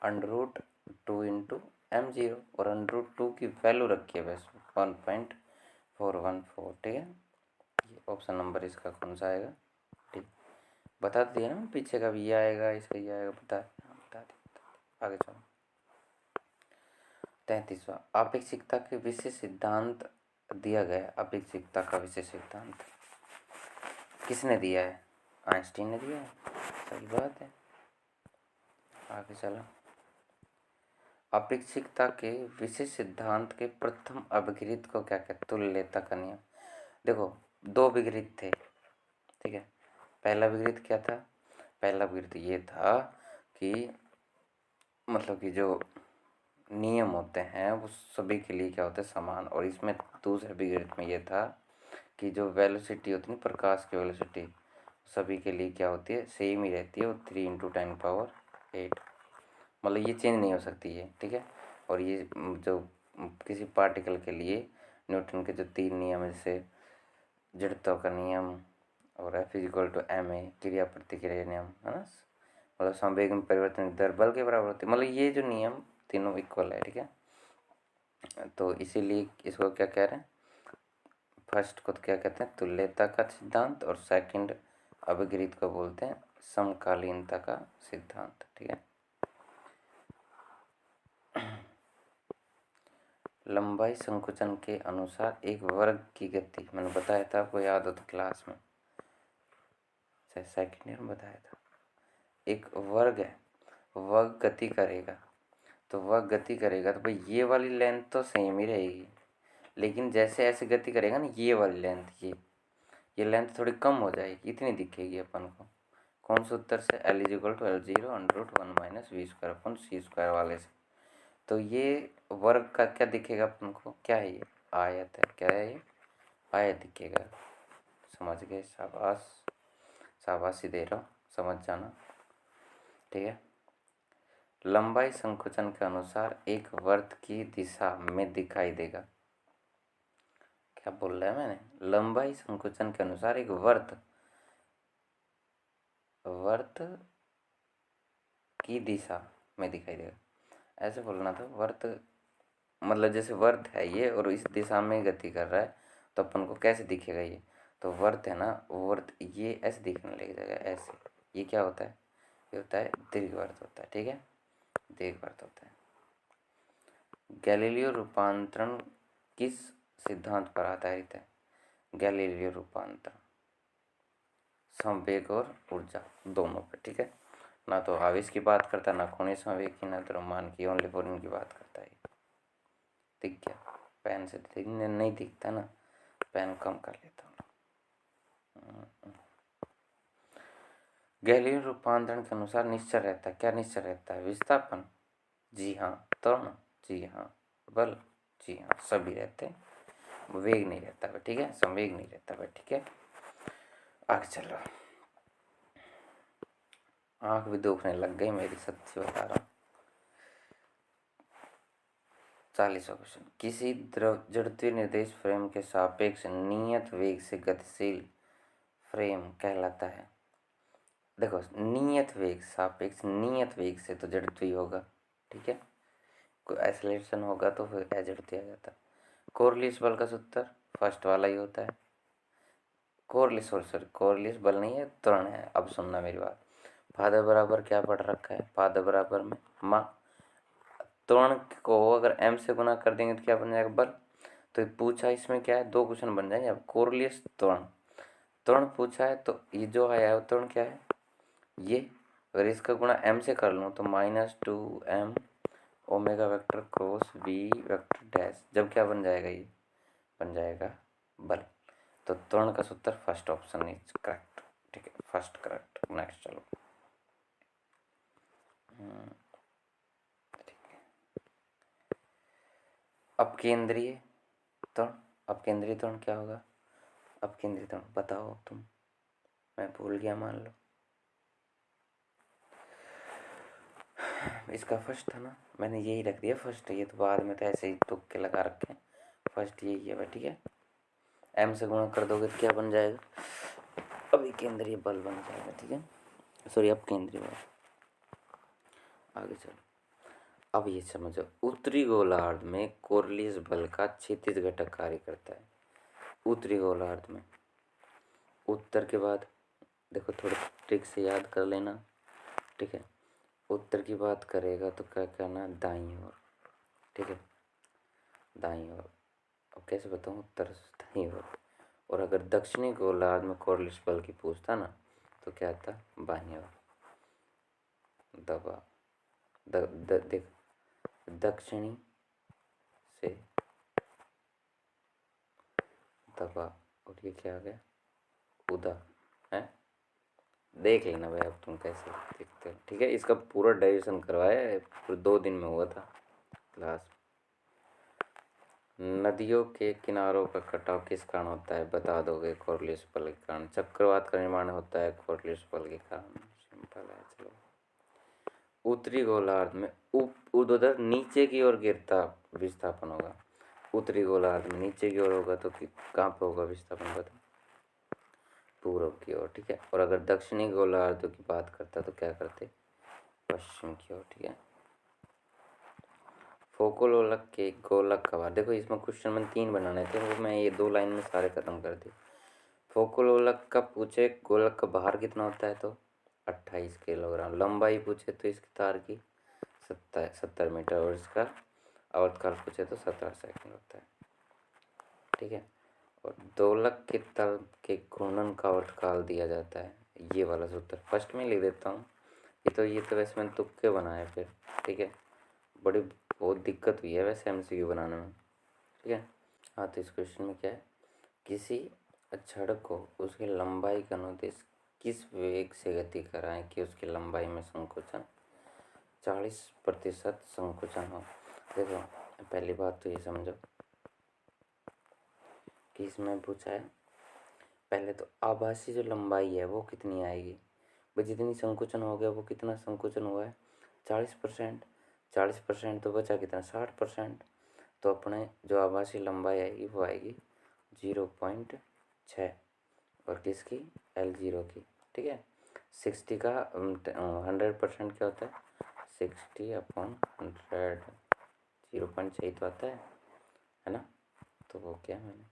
√2 × m0, और √2 की वैल्यू रखी है बस 1.2, 414, ठीक है। ये ऑप्शन नंबर इसका कौन सा आएगा, ठीक। बता दिया ना पीछे का भी, ये आएगा इसका, ये आएगा, बता दिया। आगे चलो 33वां, अपेक्षिकता के विशेष सिद्धांत दिया गया। अपेक्षिकता का विशेष सिद्धांत किसने दिया है, आइंस्टीन ने दिया है, सही बात है। आगे चलो, अपेक्षिकता के विशेष सिद्धांत के प्रथम अभिगृहित को क्या कहते, तुल्यता का नियम। देखो दो विगृहित थे, ठीक है। पहला विगृहित क्या था, पहला विगृहित ये था कि मतलब कि जो नियम होते हैं वो सभी के लिए क्या होते हैं, समान। और इसमें दूसरे विगृहित में ये था कि जो वेलोसिटी होती है, प्रकाश की वेलोसिटी सभी के लिए क्या होती है, सेम ही रहती है, वो 3 × 10⁸ मतलब ये चेंज नहीं हो सकती है, ठीक है। और ये जो किसी पार्टिकल के लिए न्यूटन के जो 3 नियम है, जैसे जड़त्व का नियम और F=ma, क्रिया प्रतिक्रिया नियम, है ना, मतलब संवेग में परिवर्तन दर बल के बराबर होती है, मतलब ये जो नियम तीनों इक्वल है, ठीक है। तो इसीलिए इसको क्या कह रहे हैं, फर्स्ट को तो क्या कहते हैं, तुल्यता का सिद्धांत, और सेकंड अभिगृहित को बोलते हैं समकालीनता का सिद्धांत, ठीक है। लंबाई संकुचन के अनुसार एक वर्ग की गति, मैंने बताया था आपको, याद हो तो क्लास में, सेकंड ईयर में बताया था। एक वर्ग है, वर्ग गति करेगा, तो वह गति करेगा तो भाई ये वाली लेंथ तो सेम ही रहेगी, लेकिन जैसे ऐसे गति करेगा ना, ये वाली लेंथ, ये लेंथ थोड़ी कम हो जाएगी, इतनी दिखेगी अपन को। कौन से उत्तर से, L=L0√1-v²/c² वाले से। तो ये वर्ग का क्या दिखेगा अपन को, क्या है, ये आयत है, क्या है ये, आयत दिखेगा। समझ गए, शाबाश, शाबाशी दे रहा हूँ, समझ जाना, ठीक है। लंबाई संकुचन के अनुसार एक वृत्त की दिशा में दिखाई देगा, क्या बोल रहा है मैंने, लंबाई संकुचन के अनुसार एक वृत्त की दिशा में दिखाई देगा, ऐसे बोलना था। वृत्त मतलब जैसे वृत्त है ये और इस दिशा में गति कर रहा है, तो अपन को कैसे दिखेगा ये, तो वृत्त है ना, वृत्त ये ऐसे दिखने लग जाएगा, ऐसे। ये क्या होता है, ये होता है दीर्घवृत्त होता है, ठीक है, दीर्घवृत्त होता है। गैलीलियो रूपांतरण किस सिद्धांत पर आधारित है, गैलीलियो रूपांतरण संवेग और ऊर्जा दोनों पे, ठीक है। ना तो आवेश की बात करता, ना कोणीय संवेग की, ना द्रव्यमान की, ओनली फॉर इनकी बात करता है। दिख गया, पेन से नहीं दिखता ना, पेन कम कर लेता हूँ। गैलीलियो रूपांतरण के अनुसार निश्चल रहता है, क्या निश्चल रहता है, विस्थापन, जी हाँ, त्वरण, जी हाँ, बल, जी हाँ, सभी रहते हैं, वेग नहीं रहता है, ठीक है, संवेग नहीं रहता है, ठीक है। आगे चलो, आँख भी दुखने लग गई मेरी, सच्ची बता रहा हूँ। 40वां क्वेश्चन, किसी जड़त्वीय निर्देश फ्रेम के सापेक्ष नियत वेग से गतिशील फ्रेम कहलाता है। देखो नियत वेग, सापेक्ष नियत वेग से तो जड़त्वीय होगा, ठीक है, कोई एक्सेलरेशन होगा तो फिर अजड़त्वीय आ जाता है। कोरलियस बल का सूत्र फर्स्ट वाला ही होता है, कोरलियस बल नहीं है, त्वरण है। अब सुनना मेरी बात, फादर बराबर क्या पढ़ रखा है, फादर बराबर में माँ, त्वरण को अगर m से गुना कर देंगे तो क्या बन जाएगा, बल। तो पूछा इसमें क्या है, दो क्वेश्चन बन जाएंगे। अब कोरलियस त्वरण, त्वरण पूछा है तो ये जो आया है त्वरण क्या है, ये अगर इसका गुणा m से कर लूँ तो -2m omega vector cross v vector dash, जब क्या बन जाएगा, ये बन जाएगा बल। तो त्वरण का सूत्र फर्स्ट ऑप्शन इज करेक्ट, ठीक है, फर्स्ट करेक्ट। नेक्स्ट चलो, ठीक है। अपकेंद्रीय त्वरण, अपकेंद्रीय त्वरण क्या होगा, अपकेंद्रीय त्वरण बताओ तुम, मैं भूल गया मान लो। इसका फर्स्ट था ना, मैंने यही रख दिया फर्स्ट, ये तो बाद में तो ऐसे ही तुक्के लगा रखे हैं, फर्स्ट यही है भाई, ठीक है। m से गुणा कर दोगे तो क्या बन जाएगा, अभी केंद्रीय बल बन जाएगा, ठीक है, सॉरी अब केंद्रीय बल। आगे चलो, अब ये समझो, उत्तरी गोलार्ध में कोरलियस बल का क्षैतिज घटक कार्य करता है। उत्तरी गोलार्ध में। उत्तर के बाद देखो थोड़ा ट्रिक से याद कर लेना, ठीक है। उत्तर की बात करेगा तो क्या करना, दाईं ओर, ठीक है, दाईं ओर। अब कैसे बताऊँ, उत्तर से दाईं ओर। और अगर दक्षिणी गोलार्ध में कॉर्लिस बल की पूछता ना तो क्या था, बाईं ओर। दबा देख, दक्षिणी से दबा, और ये क्या आ गया, उदा है। देख लेना भाई अब तुम कैसे देखते हो, ठीक है। इसका पूरा डाइजेशन करवाया है, पूरे 2 दिन में हुआ था क्लास। नदियों के किनारों का कटाव किस कारण होता है, बता दोगे, कॉर्लियस बल के कारण। चक्रवात का निर्माण होता है कॉर्लियस बल के कारण, सिंपल है। चलो, उत्तरी गोलार्ध में उधर नीचे की ओर गिरता विस्थापन होगा। उत्तरी गोलार्ध में नीचे की ओर होगा तो कहाँ पे होगा विस्थापन, बता, पूर्व की ओर, ठीक है। और अगर दक्षिणी गोलार्ध की बात करता तो क्या करते, पश्चिम की ओर, ठीक है। फोकोलोलक के गोलक का भार, देखो इसमें क्वेश्चन में 3 बनाने थे, वो मैं ये 2 लाइन में सारे खत्म कर दिए। फोकोलोलक का पूछे गोलक का भार कितना होता है तो 28 किलोग्राम। लंबाई पूछे तो इसकी तार की 70 मीटर, और इसका आवर्तकाल पूछे तो 17 सेकंड होता है, ठीक है। और दोलक के तल के घूर्णन का आवर्तकाल दिया जाता है, ये वाला सूत्र फर्स्ट में लिख देता हूँ। ये तो वैसे मैंने तुक्के बनाए फिर, ठीक है। बड़ी बहुत दिक्कत हुई है वैसे MCQ बनाने में, ठीक है। हाँ, तो इस क्वेश्चन में क्या है, किसी छड़ को उसकी लंबाई के अनुदेश किस वेग से गति कराएं कि उसकी लंबाई में संकोचन 40% संकोचन हो। देखो पहली बात तो ये समझो कि इसमें पूछा है, पहले तो आभासी जो लंबाई है वो कितनी आएगी भाई, जितनी संकोचन हो गया वो कितना संकोचन हुआ है 40%। 40% तो बचा कितना, 60%। तो अपने जो आभासी लंबाई आएगी वो आएगी 0.6, और किसकी, L0 की, ठीक है। 60 का 100% क्या होता है, 60/100, 0.6 तो आता है ना। तो वो क्या मैंने,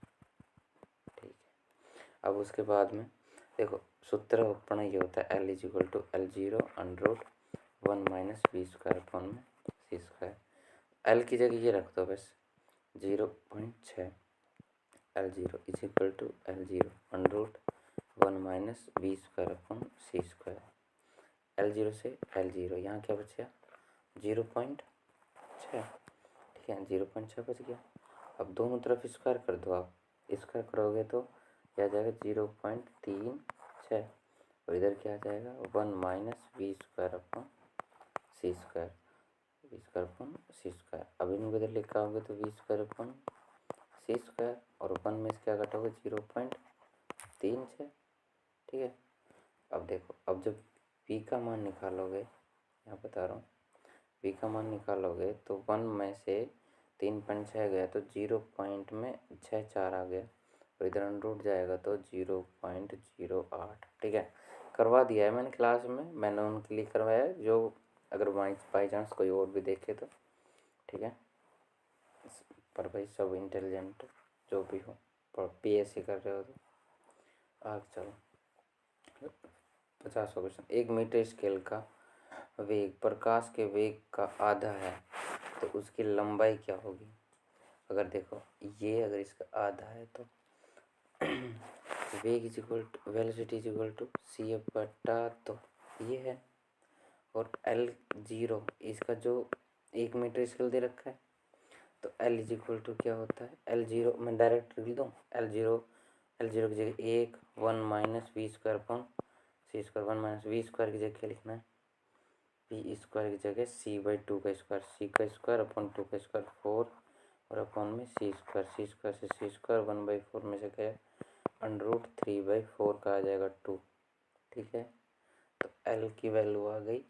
ठीक है। अब उसके बाद में देखो सूत्र अपना ये होता है, L=L0/(1 - V²/(c²) L की जगह ये रख दो बस 0.6, L0 = L0/(1 - V²/(c²) L0 से L0 यहाँ क्या बचा 0.6, ठीक है, 0.6 बच गया। अब दोनों तरफ स्क्वायर कर दो, आप स्क्वायर करोगे तो क्या आ जाएगा 0.36, और इधर क्या आ जाएगा 1 - V²/(c²) अब इनको इधर लिखा होगा तो V²/(c²) और 1 में से क्या घटाओगे 0.36, ठीक है। अब देखो, अब जब v का मान निकालोगे, यहाँ बता रहा हूँ, v का मान निकालोगे तो 1 में से 3.6 गया तो 0.64 आ गया, और इधर अंडर जाएगा तो 0.08, ठीक है। करवा दिया है मैंने क्लास में, मैंने उनके लिए करवाया है, जो अगर बाई चांस कोई और भी देखे तो, ठीक है। पर भाई सब इंटेलिजेंट जो भी हो, पर PSC कर रहे हो तो आगे चलो। 50वां क्वेश्चन, 1 मीटर स्केल का वेग प्रकाश के वेग का आधा है तो उसकी लंबाई क्या होगी। अगर देखो ये अगर इसका आधा है तो वेग वेलोसिटी c/, तो ये है, और L0 इसका जो 1 मीटर स्केल दे रखा है तो L क्या होता है, L0 मैं डायरेक्ट लिख दूँ, L0 की जगह 1 1 - V²/(c²) 1 - V² की जगह क्या लिखना है, V² की जगह c/2 का स्क्वायर, c²/2 का 4, और अपॉन में c² से c² 1/4 में से क्या √3/4 का आ जाएगा 2, ठीक है। तो L की वैल्यू आ गई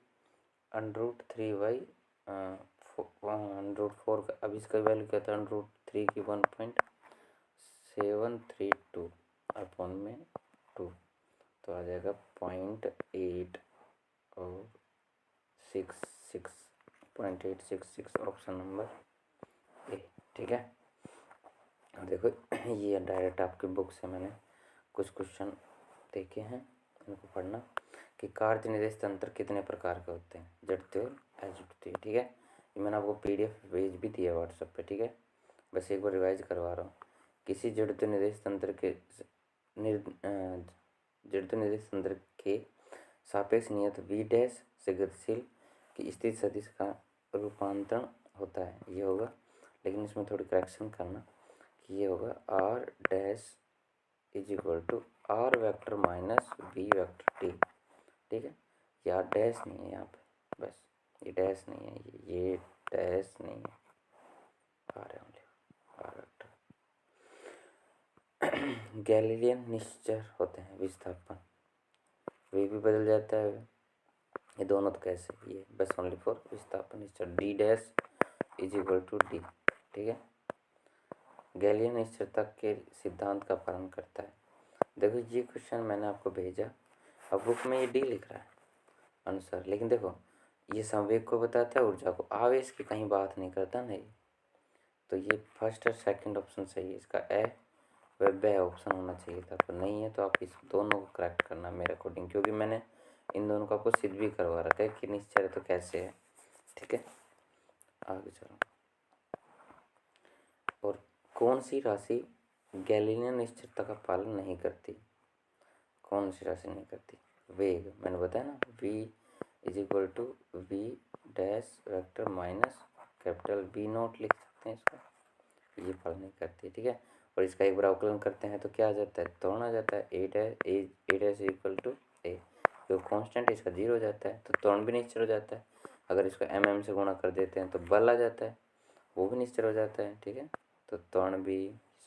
√3/4 का। अब इसका वैल्यू क्या था, √3 की 1.732 अपॉन में 2, तो आ जाएगा 0.8 और 0.866 ऑप्शन नंबर ए, ठीक है। देखो ये डायरेक्ट आपकी बुक से मैंने कुछ क्वेश्चन देखे हैं, इनको पढ़ना कि कार्य निर्देश तंत्र कितने प्रकार के होते हैं, जड़ते और अजड़ते। ठीक है, ये मैंने आपको पीडीएफ भेज भी दिया व्हाट्सएप पे। ठीक है, बस एक बार रिवाइज करवा रहा हूँ। किसी जड़ित निर्देश तंत्र के जड़ित निर्देश तंत्र के सापेक्ष नियत v डैश से गतिशील की स्थिति सदिश का रूपांतरण होता है, ये होगा। लेकिन इसमें थोड़ी करेक्शन करना कि ये होगा r dash is equal to r vector minus v vector t। ठीक है, या डैश नहीं है यहाँ पे, बस ये डैश नहीं है, ये डैश नहीं है, r है ओनली, r वेक्टर। गैलीलियन निश्चर होते हैं विस्थापन, वे भी बदल जाता है, ये दोनों तो कैसे, ये बस ओनली फॉर विस्थापन निश्चर, d dash is equal to d. ठीक है, गैलीलियन निश्चरता के सिद्धांत का पालन करता है। देखो ये क्वेश्चन मैंने आपको भेजा, अब बुक में ये डी लिख रहा है अनुसार, लेकिन देखो ये संवेग को बताता है, ऊर्जा को, आवेश की कहीं बात नहीं करता नहीं। तो ये फर्स्ट और सेकंड ऑप्शन सही है, इसका ए व ब ऑप्शन होना चाहिए था, पर नहीं है। तो आप इस दोनों को करेक्ट करना मेरे अकॉर्डिंग, क्योंकि मैंने इन दोनों का आपको सिद्ध भी करवा रखा है कि निश्चर है तो कैसे है। ठीक है, आगे चलो। और कौन सी राशि गैलीलियन निश्चरता का पालन नहीं करती, कौन सी राशि नहीं करती, वेग, मैंने बताया ना, v is equal to v dash vector minus capital V note लिख सकते हैं इसको, ये पालन नहीं करती। ठीक है, और इसका एक बार अवकलन करते हैं तो क्या आ जाता है, त्वरण आ जाता है, ए डैश इक्वल टू ए, जो कांस्टेंट इसका 0 हो जाता है, तो त्वरण भी निश्चर हो जाता है। अगर इसको mm से गुणा कर देते हैं तो बल आ जाता है, वो भी निश्चर हो जाता है। ठीक है, तो त्वरण भी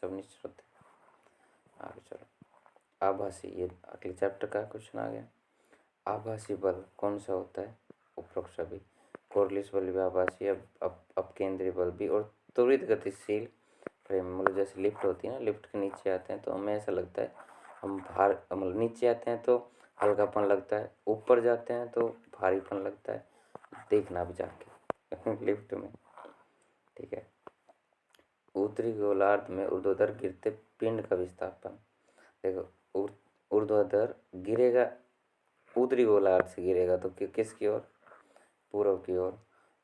सब निश्चर होते हैं। आगे चलो, आभासी, ये अगले चैप्टर का क्वेश्चन आ गया। आभासी बल कौन सा होता है, उपरोक्त सभी, कोरलिस बल भी आभासी, अब केंद्रीय बल भी, और त्वरित गतिशील फ्रेम, मतलब जैसे लिफ्ट होती है ना, लिफ्ट के नीचे आते हैं तो हमें ऐसा लगता है हम भार, मतलब नीचे आते हैं तो हल्कापन लगता है, ऊपर जाते हैं तो भारीपन लगता है, देखना भी जाके लिफ्ट में। ठीक है, उत्तरी गोलार्ध में ऊर्ध्वाधर गिरते पिंड का विस्थापन, देखो ऊर्ध्वाधर गिरेगा, उत्तरी गोलार्ध से गिरेगा तो किसकी ओर, पूर्व की ओर,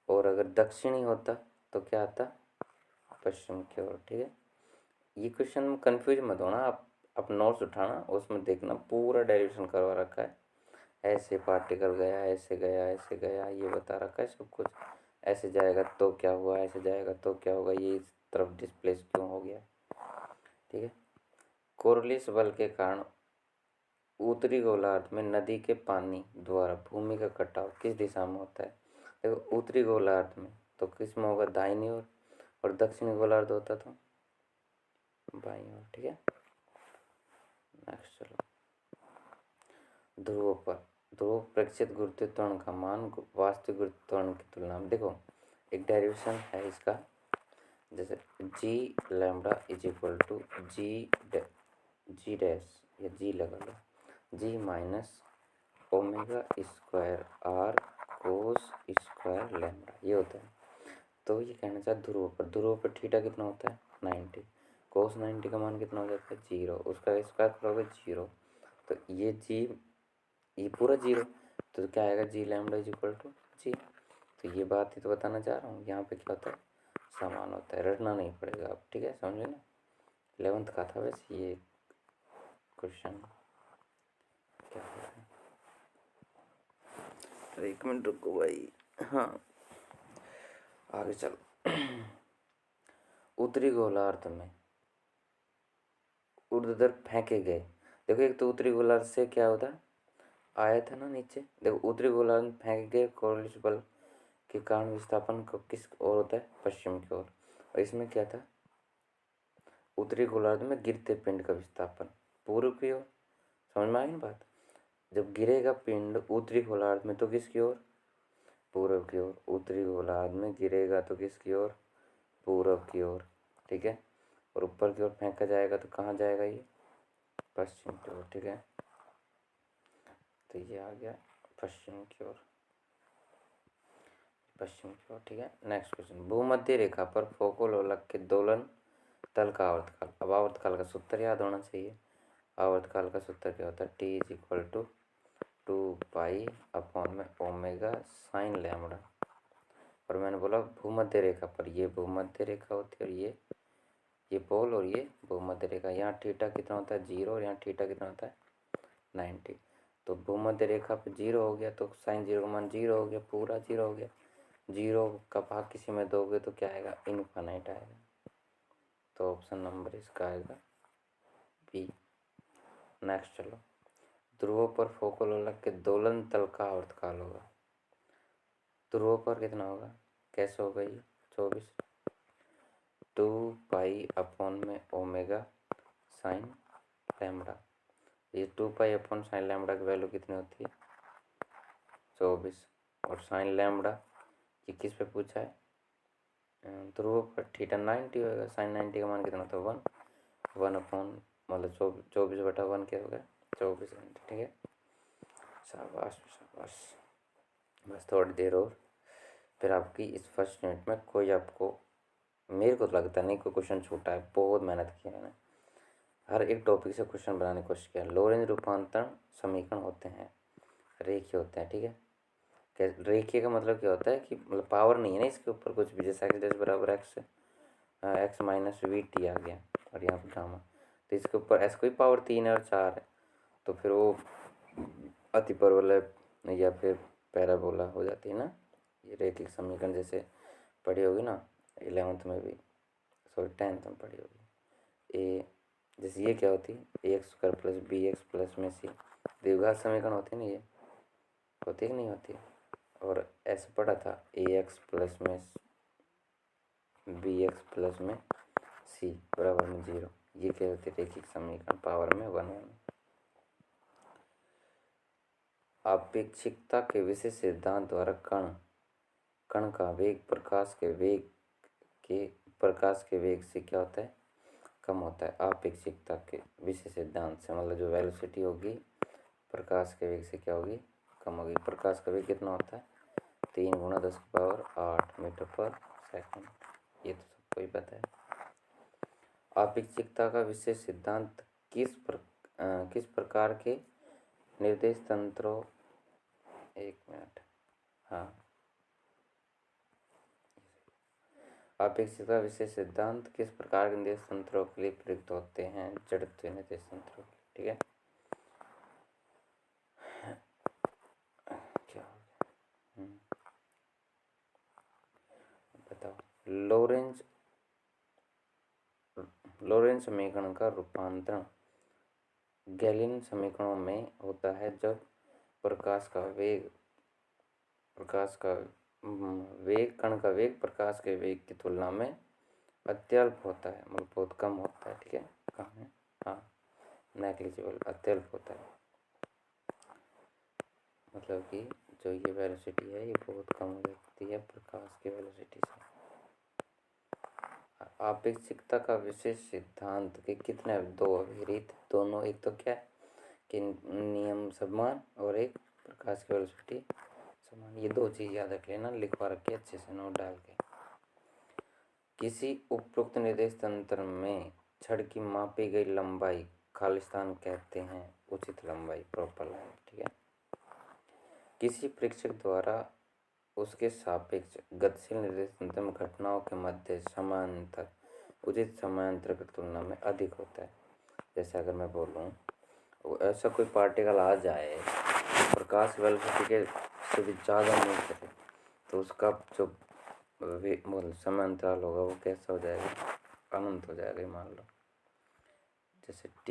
और अगर दक्षिणी होता तो क्या आता, पश्चिम की ओर। ठीक है, ये क्वेश्चन में कंफ्यूज मत होना, आप नोट्स उठाना, उसमें देखना पूरा डेरिवेशन करवा रखा है, ऐसे पार्टिकल गया, ऐसे गया, ऐसे गया, ये बता रखा है सब कुछ, ऐसे जाएगा तो क्या हुआ, ऐसे जाएगा तो क्या होगा, ये इस तरफ डिस्प्लेस क्यों हो गया। ठीक है, कोरलिस बल के कारण उत्तरी गोलार्ध में नदी के पानी द्वारा भूमि का कटाव किस दिशा में होता है, देखो उत्तरी गोलार्ध में तो किस में होगा, दाहिनी ओर, और दक्षिणी गोलार्ध होता तो बाईं ओर। ठीक है, नेक्स्ट चलो, ध्रुव पर ध्रुव प्रेक्षित गुरुत्वीय त्वरण का मान वास्तविक गुरुत्वीय त्वरण की तुलना में, देखो एक डेरिवेशन है इसका, जैसे g lambda is equal to g dash या जी लगा लो, g minus omega square r cos square lambda, ये होता है। तो ये कहना चाहता ध्रुव पर थीटा कितना होता है 90, कोस 90 का मान कितना हो जाता है 0, उसका स्क्वायर करोगे 0, तो ये जी, ये पूरा 0, तो क्या आएगा जी लैम्बडा इज इक्वल टू जी। तो ये बात ही तो बताना चाह रहा हूँ, यहाँ पे क्या होता है, समान होता है, रटना नहीं पड़ेगा आप। ठीक है, समझे ना, 11th का था वैसे ये क्वेश्चन। क्या हो रहा है, एक मिनट रुको भाई, हाँ आगे चलो। उत्तरी गोलार्ध में ऊर्ध्वाधर फेंके गए, देखो एक तो उत्तरी गोलार्ध से क्या होता है, आया था ना नीचे, देखो उत्तरी गोलार्ध में फेंके गए कोरलिस बल के कारण विस्थापन को किस ओर होता है, पश्चिम की ओर, और इसमें क्या था, उत्तरी गोलार्ध में गिरते पिंड का विस्थापन पूर्व की ओर। समझ में आई ना बात, जब गिरेगा पिंड उत्तरी गोलार्ध में तो किसकी ओर, पूर्व की ओर, उत्तरी गोलार्ध में गिरेगा तो किसकी ओर, पूर्व की ओर। ठीक है, और ऊपर की ओर फेंका जाएगा तो कहाँ जाएगा, ये पश्चिम की ओर। ठीक है, तो ये आ गया पश्चिम की ओर, पश्चिम की ओर। ठीक है, नेक्स्ट क्वेश्चन, भूमध्य रेखा पर फोको लोलक के दोलन तल का आवर्तकाल। अब आवर्तकाल का सूत्र याद होना चाहिए। आवर्तकाल का सूत्र क्या होता है? T is equal to 2 pi omega sine lambda. और मैंने बोला भूमध्य रेखा पर, ये भूमध्य रेखा होती है और ये पोल और ये भूमध्य रेखा। यहाँ थीटा कितना होता है? 0 और यहाँ थीटा कितना होता है? 90। तो भूमध्य रेखा पर 0 हो गया तो साइन 0 का मान 0 हो गया, पूरा 0 हो गया। 0 का भाग किसी में दोगे तो क्या आएगा? इनफाइनाइट आएगा। तो ऑप्शन नंबर इसका आएगा बी। नेक्स्ट चलो, ध्रुवों पर फोकल लोलक के दोलन तल का आवर्तकाल होगा। ध्रुवों पर कितना होगा? कैसे होगा ये? 24 2 पाई/ओमेगा साइन लैम्बडा। ये 2 पाई/साइन लैम्बडा की वैल्यू कितनी होती है? 24। और साइन लैम्बडा ये किस पे पूछा है? ध्रुवों पर थीटा 90 होगा। साइन 90 का मान कितना होता है? 1 अपॉन मतलब 24/1 क्या होगा? 24 घंटे। ठीक है, शाबाश शाबाश। बस थोड़ी देर और, फिर आपकी इस फर्स्ट यूनिट में कोई आपको, मेरे को तो लगता नहीं कोई क्वेश्चन छूटा है। बहुत मेहनत की मैंने, हर एक टॉपिक से क्वेश्चन बनाने की कोशिश किया। लोरेंज रूपांतरण समीकरण होते हैं, रेखीय होते हैं। ठीक है, रेखीय का मतलब क्या होता है कि मतलब पावर नहीं है ना इसके ऊपर कुछ भी। जैसे x बराबर x माइनस वी टी आ गया और यहाँ पर गामा, तो इसके ऊपर s कोई पावर 3 है और 4 है, तो फिर वो अतिपरवलय या फिर पैराबोला हो जाती है ना। ये रेखिक समीकरण जैसे पढ़ी होगी ना 11th में भी, सॉरी 10th में पढ़ी होगी। ए जैसे ये क्या होती है? ax² प्लस bx प्लस में c द्विघात समीकरण होती है ना, ये होती है कि नहीं होती? और ऐसे पढ़ा था ax प्लस में bx प्लस में c बराबर में 0। ये क्या होती है? रेखिक समीकरण पावर में 1। आपेक्षिकता के विशेष सिद्धांत द्वारा कण का वेग प्रकाश के वेग से क्या होता है? कम होता है। आपेक्षिकता के विशेष सिद्धांत से मतलब जो वेलोसिटी होगी प्रकाश के वेग से क्या होगी? कम होगी। प्रकाश का वेग कितना होता है? 3 × 10⁸ मीटर पर सेकंड। ये तो सबको ही पता है। आपेक्षिकता का विशेष सिद्धांत किस प्रकार के निर्देश तंत्रों, एक मिनट, हाँ, आपेक्षिकता विशेष सिद्धांत किस प्रकार के निर्देश तंत्रों के लिए प्रयुक्त होते हैं? जड़त्व निर्देश तंत्रों के लिए। ठीक है, क्या हो गया? बताओ। लोरेंज समीकरण का रूपांतरण गैलिन समीकरणों में होता है जब प्रकाश का वेग कण का वेग प्रकाश के वेग की तुलना में अत्यल्प होता है, मतलब बहुत कम होता है। ठीक है, कहाँ है? हाँ, नेग्लिजिबल, अत्यल्प होता है। मतलब कि जो ये वेलोसिटी है ये बहुत कम हो जाती है प्रकाश की वेलोसिटी से। आपेक्षिकता का विशेष सिद्धांत के कितने? 2 अभिहित, दोनों, एक तो क्या है कि नियम समान और एक प्रकाश की वेलोसिटी समान। ये 2 चीज़ याद रख लेना, लिखवा रखे अच्छे से नोट डाल के। किसी उपरोक्त निर्देश तंत्र में छड़ की मापी गई लंबाई खालिस्तान कहते हैं, उचित लंबाई, प्रॉपर लेंथ। ठीक है, किसी प्रेक्षक द्वारा उसके सापेक्ष गतिशील निर्देश तंत्र में घटनाओं के मध्य समांतर उचित समांतर की तुलना में अधिक होता है। जैसे अगर मैं बोलूँ ऐसा कोई पार्टिकल आ जाए प्रकाश वेलोसिटी के से भी ज़्यादा मूव करे तो उसका जो समय अंतराल होगा वो कैसा हो जाएगा? अनंत हो जाएगा। मान लो जैसे t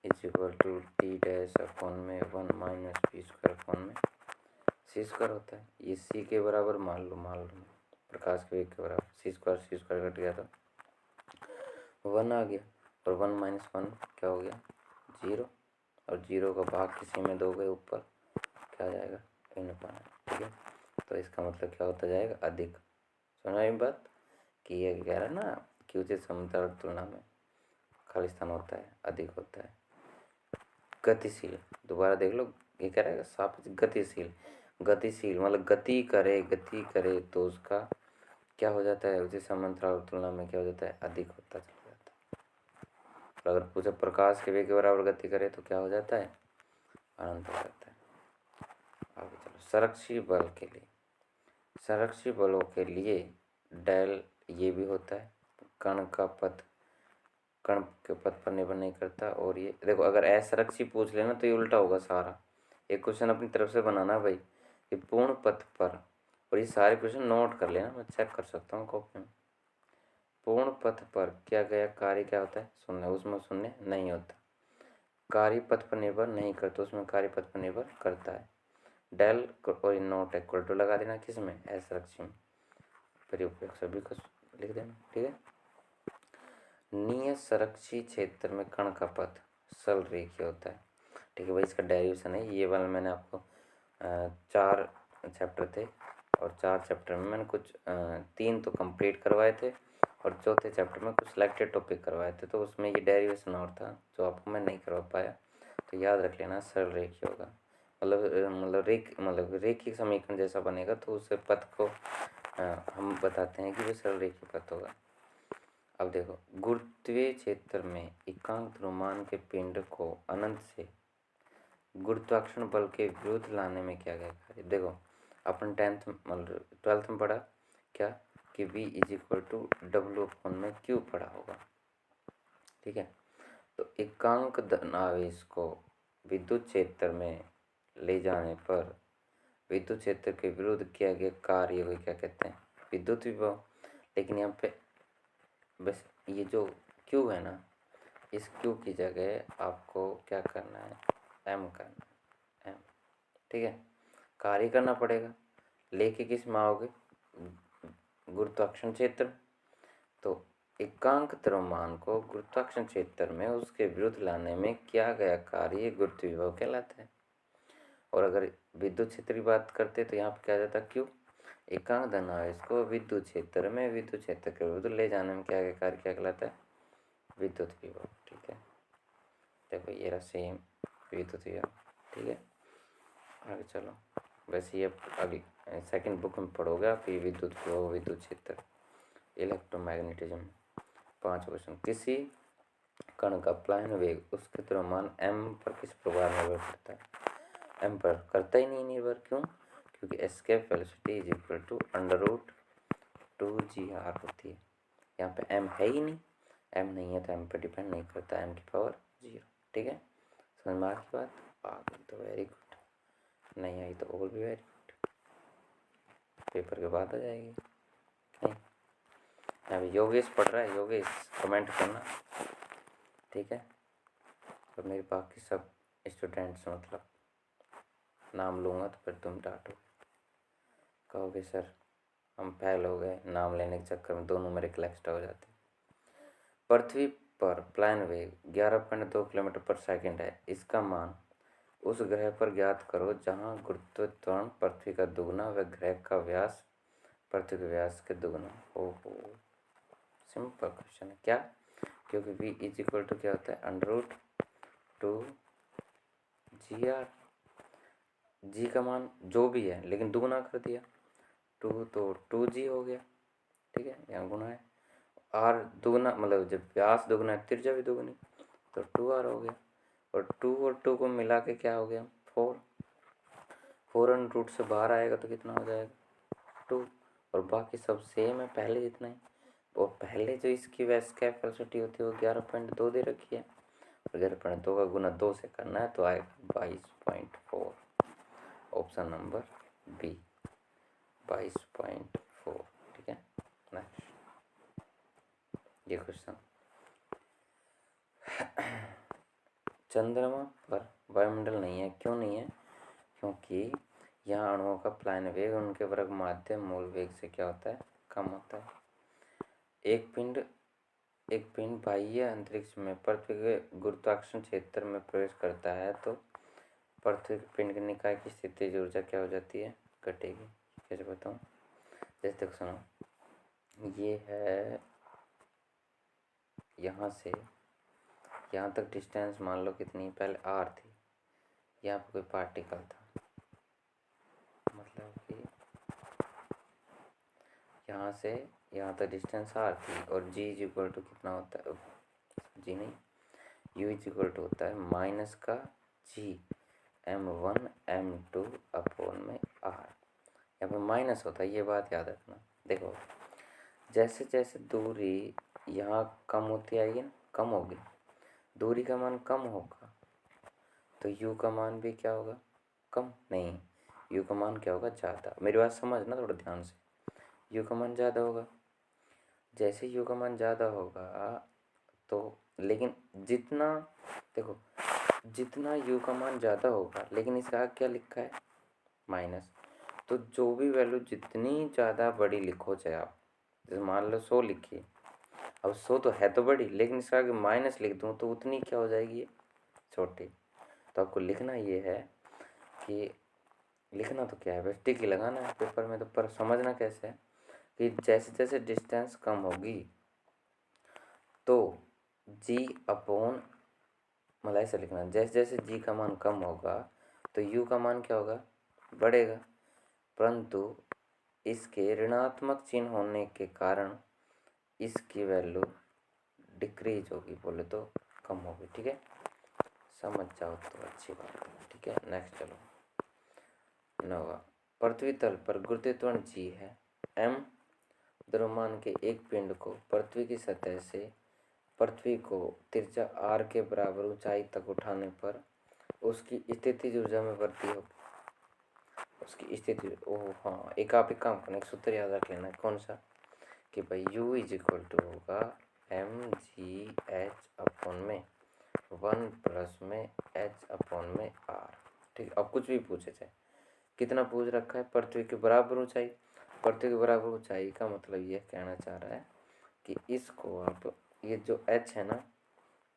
is equal to T dash upon में 1 माइनस p² अपॉन में c² होता है। ये c के बराबर मान लो प्रकाश के वेग के बराबर c² कट गया तो 1 आ गया, और 1 माइनस 1 क्या हो गया? 0, और 0 का भाग किसी में दोगे ऊपर क्या आ जाएगा? इनफाइनाइट। ठीक है, तो इसका मतलब क्या होता जाएगा? अधिक। सुना ये बात कि ये कह रहा है ना कि उचित समतल तुलना में खालिस्तान होता है, अधिक होता है। गतिशील, दोबारा देख लो, ये कह रहा है सापेक्ष गतिशील मतलब गति करे तो उसका क्या हो जाता है? उचित समतल तुलना में क्या हो जाता है? अधिक होता चला जाता है। और अगर पूछे प्रकाश के वेग के बराबर गति करे तो क्या हो जाता है, अनंत हो जाता है। आगे चलो, संरक्षी बलों के लिए डेल ये भी होता है, कण के पथ पर निर्भर नहीं करता। और ये देखो, अगर असंरक्षी पूछ लेना तो ये उल्टा होगा सारा। एक क्वेश्चन अपनी तरफ से बनाना भाई, ये पूर्ण पथ पर, और ये सारे क्वेश्चन नोट कर लेना, मैं चेक कर सकता हूँ कॉपी में। पूर्ण पथ पर किया गया कार्य क्या होता है, शून्य, उसमें शून्य नहीं होता। कार्य पथ पर निर्भर नहीं करता, उसमें कार्य पथ पर निर्भर करता है। डेल और नॉट इक्वल टू लगा देना, किसमें, असंरक्षी में, फिर उपयोग सभी को लिख देना, ठीक है। नियत संरक्षी क्षेत्र में कण का पथ सरल रेखीय होता है, ठीक है भाई। इसका डेरिवेशन है ये वाला, मैंने आपको 4 चैप्टर थे, और 4 चैप्टर में मैंने कुछ 3 तो कंप्लीट करवाए थे, और चौथे चैप्टर में कुछ सिलेक्टेड टॉपिक करवाए थे, तो उसमें ये डेरिवेशन और था जो आपको मैं नहीं करवा पाया, तो याद रख लेना, सरल रेखीय होगा। मतलब रेखीय समीकरण जैसा बनेगा, तो उस पथ को हम बताते हैं कि वो सरल रेखीय पथ होगा। अब देखो, गुरुत्वीय क्षेत्र में एकांक द्रव्यमान के पिंड को अनंत से गुरुत्वाकर्षण बल के विरुद्ध लाने में क्या गया कार्य। देखो, अपन 12th में पढ़ा क्या कि V = W/Q पढ़ा होगा, ठीक है। तो एकांक धन आवेश को विद्युत क्षेत्र में ले जाने पर विद्युत क्षेत्र के विरुद्ध किया गया कार्य को क्या कहते हैं, विद्युत विभव। लेकिन यहाँ पे बस ये जो Q है ना, इस Q की जगह आपको क्या करना है, M करना है, M, ठीक है। कार्य करना पड़ेगा, लेके किस में आओगे, गुरुत्वाकर्षण क्षेत्र। तो एकांक द्रव्यमान को गुरुत्वाकर्षण क्षेत्र में उसके विरुद्ध लाने में किया गया कार्य गुरुत्व विभव कहलाता है। और अगर विद्युत क्षेत्र की बात करते तो यहाँ पे क्या जाता, क्यों, एकांक धनावेश को विद्युत क्षेत्र में विद्युत क्षेत्र के विरुद्ध ले जाने में क्या गया कार्य क्या कहलाता है, विद्युत विभव, ठीक है। देखो ये रहा सेम विद्युत विभव, ठीक है। आगे चलो, वैसे ये अभी सेकंड बुक में पढ़ोगे आप, ये विद्युत विभव, विद्युत क्षेत्र, इलेक्ट्रोमैग्नेटिज्म। 5 क्वेश्चन, किसी कण का प्लायन वेग उसके द्रव्यमान m पर किस प्रकार निर्भर करता है, m पर करता ही नहीं निर्भर, क्यों, क्योंकि एस्केप वेलोसिटी =2g/r होती है। यहाँ पे m है ही नहीं, m नहीं है तो m पर डिपेंड नहीं करता, m की पावर 0, ठीक है। समझ में आ गई बात, आ गई तो वेरी गुड, नहीं आई तो और भी वेरी गुड, पेपर के बाद आ जाएगी। नहीं, अभी योगेश पढ़ रहा है, योगेश कमेंट करना, ठीक है। और मेरे बाकी सब स्टूडेंट्स, मतलब नाम लूँगा तो फिर तुम डांटो, कहोगे सर हम फेल हो गए, नाम लेने के चक्कर में 2 नंबर एक्स्ट्रा हो जाते। पृथ्वी पर प्लायन वेग 11.2 किलोमीटर/सेकंड है, इसका मान उस ग्रह पर ज्ञात करो जहाँ गुरुत्व त्वरण पृथ्वी का दुगना व ग्रह का व्यास पृथ्वी के व्यास के दुगना। ओहो, सिंपल क्वेश्चन है क्या, क्योंकि V = क्या होता है, √2gr, जी का मान जो भी है लेकिन दुगना कर दिया, 2 तो 2g हो गया, ठीक है, यहाँ गुना है, r दुगना मतलब जब व्यास दुगना है त्रिज्या भी दुगनी, तो 2r हो गया, और 2 और 2 को मिला के क्या हो गया, 4 √2 से बाहर आएगा तो कितना हो जाएगा, 2, और बाकी सब सेम है पहले जितना ही। और पहले जो इसकी एस्केप वेलोसिटी होती है वो 11.2 दे रखी है, और 11.2 का गुना 2 से करना है तो आएगा 22.4, ऑप्शन नंबर बी 22.4, ठीक है। नेक्स्ट ये क्वेश्चन, चंद्रमा पर वायुमंडल नहीं है, क्यों नहीं है, क्योंकि यहाँ अणुओं का प्लायन वेग उनके वर्ग माध्य मूल वेग से क्या होता है, कम होता है। एक पिंड बाह्य अंतरिक्ष में पृथ्वी के गुरुत्वाकर्षण क्षेत्र में प्रवेश करता है तो पृथ्वी के पिंड के निकाय की स्थितिज ऊर्जा क्या हो जाती है, घटेगी। कैसे बताऊँ, जैसे तक सुनो, ये है यहाँ से यहाँ तक डिस्टेंस मान लो कितनी, पहले r थी, यहाँ पर कोई पार्टिकल था, मतलब कि यहाँ से यहाँ तक डिस्टेंस r थी, और g = कितना होता है, g नहीं, यू इज इक्वल टू होता है माइनस का जी m1 m2 अपॉन में आर। यहाँ पे माइनस होता है, ये बात याद रखना। देखो जैसे जैसे दूरी यहाँ कम होती आएगी ना, कम होगी, दूरी का मान कम होगा तो u का मान भी क्या होगा, कम नहीं, u का मान क्या होगा, ज़्यादा। मेरी बात समझना थोड़ा ध्यान से, u का मान ज़्यादा होगा। जैसे u का मान ज़्यादा होगा तो, लेकिन जितना, देखो जितना u का मान ज़्यादा होगा, लेकिन इसका क्या लिखा है, माइनस। तो जो भी वैल्यू जितनी ज़्यादा बड़ी लिखो, चाहे आप जैसे मान लो 100 लिखिए, अब 100 तो है तो बड़ी, लेकिन इसका अगर माइनस लिख दूँ तो उतनी क्या हो जाएगी, छोटी। तो आपको लिखना ये है कि, लिखना तो क्या है बस, टिक ही लगाना है पेपर में, तो पर समझना कैसे है कि जैसे जैसे डिस्टेंस कम होगी तो g अपॉन, मतलब ऐसे लिखना, जैसे जैसे g का मान कम होगा तो u का मान क्या होगा, बढ़ेगा। परंतु इसके ऋणात्मक चिन्ह होने के कारण इसकी वैल्यू डिक्रीज होगी, बोले तो कम होगी। ठीक है, समझ जाओ तो अच्छी बात है। ठीक है, नेक्स्ट चलो। नवा, पृथ्वी तल पर गुरुत्वाकर्षण जी है। m द्रव्यमान के एक पिंड को पृथ्वी की सतह से पृथ्वी को त्रिज्या r के बराबर ऊंचाई तक उठाने पर उसकी स्थितिज ऊर्जा में वृद्धि होगी। उसकी स्थिति, ओह हाँ, एक आप एक काम करना, एक सूत्र याद रख लेना, कौन सा, कि भाई u इज इक्वल टू होगा mgh अपॉन में 1 प्लस में h अपॉन में r। ठीक, अब कुछ भी पूछे चाहे, कितना पूछ रखा है, पृथ्वी के बराबर ऊंचाई। पृथ्वी के बराबर ऊंचाई का मतलब ये कहना चाह रहा है कि इसको आप, ये जो h है ना,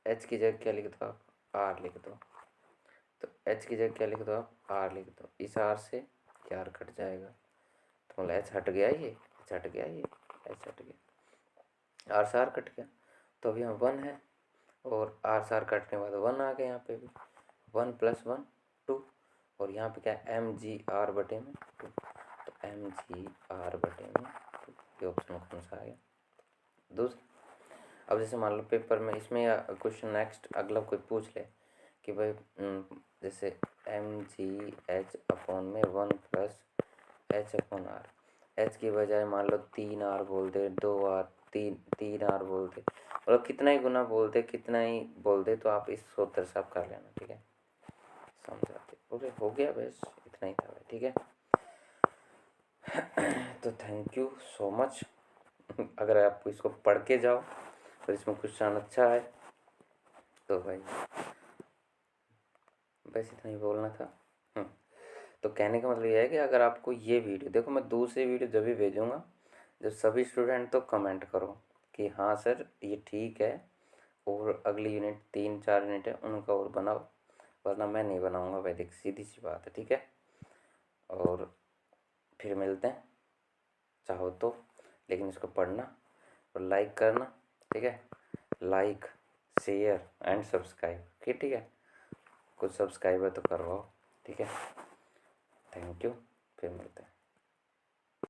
h की जगह क्या लिख दो आप, r लिख दो। तो h की जगह क्या लिख दो आप, r लिख दो। इस r से r कट जाएगा, तो मतलब h हट गया, ये h हट गया, ये h हट गया, r से r कट गया। तो अब यहाँ 1 है और r से r कटने के बाद 1 आ गया, यहाँ पे भी 1 प्लस 1 2, और यहाँ पे क्या है mgr बटे में 2, तो mgr बटे में 2, ये ऑप्शन कौन सा आ गया, दूसरा। अब जैसे मान लो पेपर में इसमें क्वेश्चन नेक्स्ट अगला कोई पूछ ले कि भाई जैसे mgh अपॉन में 1 plus h upon r, h की बजाय मान लो 3r बोल दे, 2r, 3r बोल दे, मतलब कितना ही गुना बोल दे, कितना ही बोल दे, तो आप इस सूत्र से आप कर लेना। ठीक है, समझाते बोले, हो गया बस, इतना ही था भाई। ठीक है, तो थैंक यू सो मच। अगर आप इसको पढ़ के जाओ और इसमें क्वेश्चन अच्छा है तो भाई बस इतना ही बोलना था। तो कहने का मतलब ये है कि अगर आपको ये वीडियो, देखो मैं दूसरी वीडियो जब भी भेजूँगा, जब सभी स्टूडेंट तो कमेंट करो कि हाँ सर ये ठीक है, और अगली यूनिट 3-4 यूनिट है उनका और बनाओ, वरना मैं नहीं बनाऊँगा भाई, देख सीधी सी बात है। ठीक है, और फिर मिलते हैं चाहो तो, लेकिन इसको पढ़ना और लाइक करना। ठीक है, लाइक शेयर एंड सब्सक्राइब। ठीक है, कुछ सब्सक्राइबर तो करवाओ। ठीक है, थैंक यू, फिर मिलते हैं।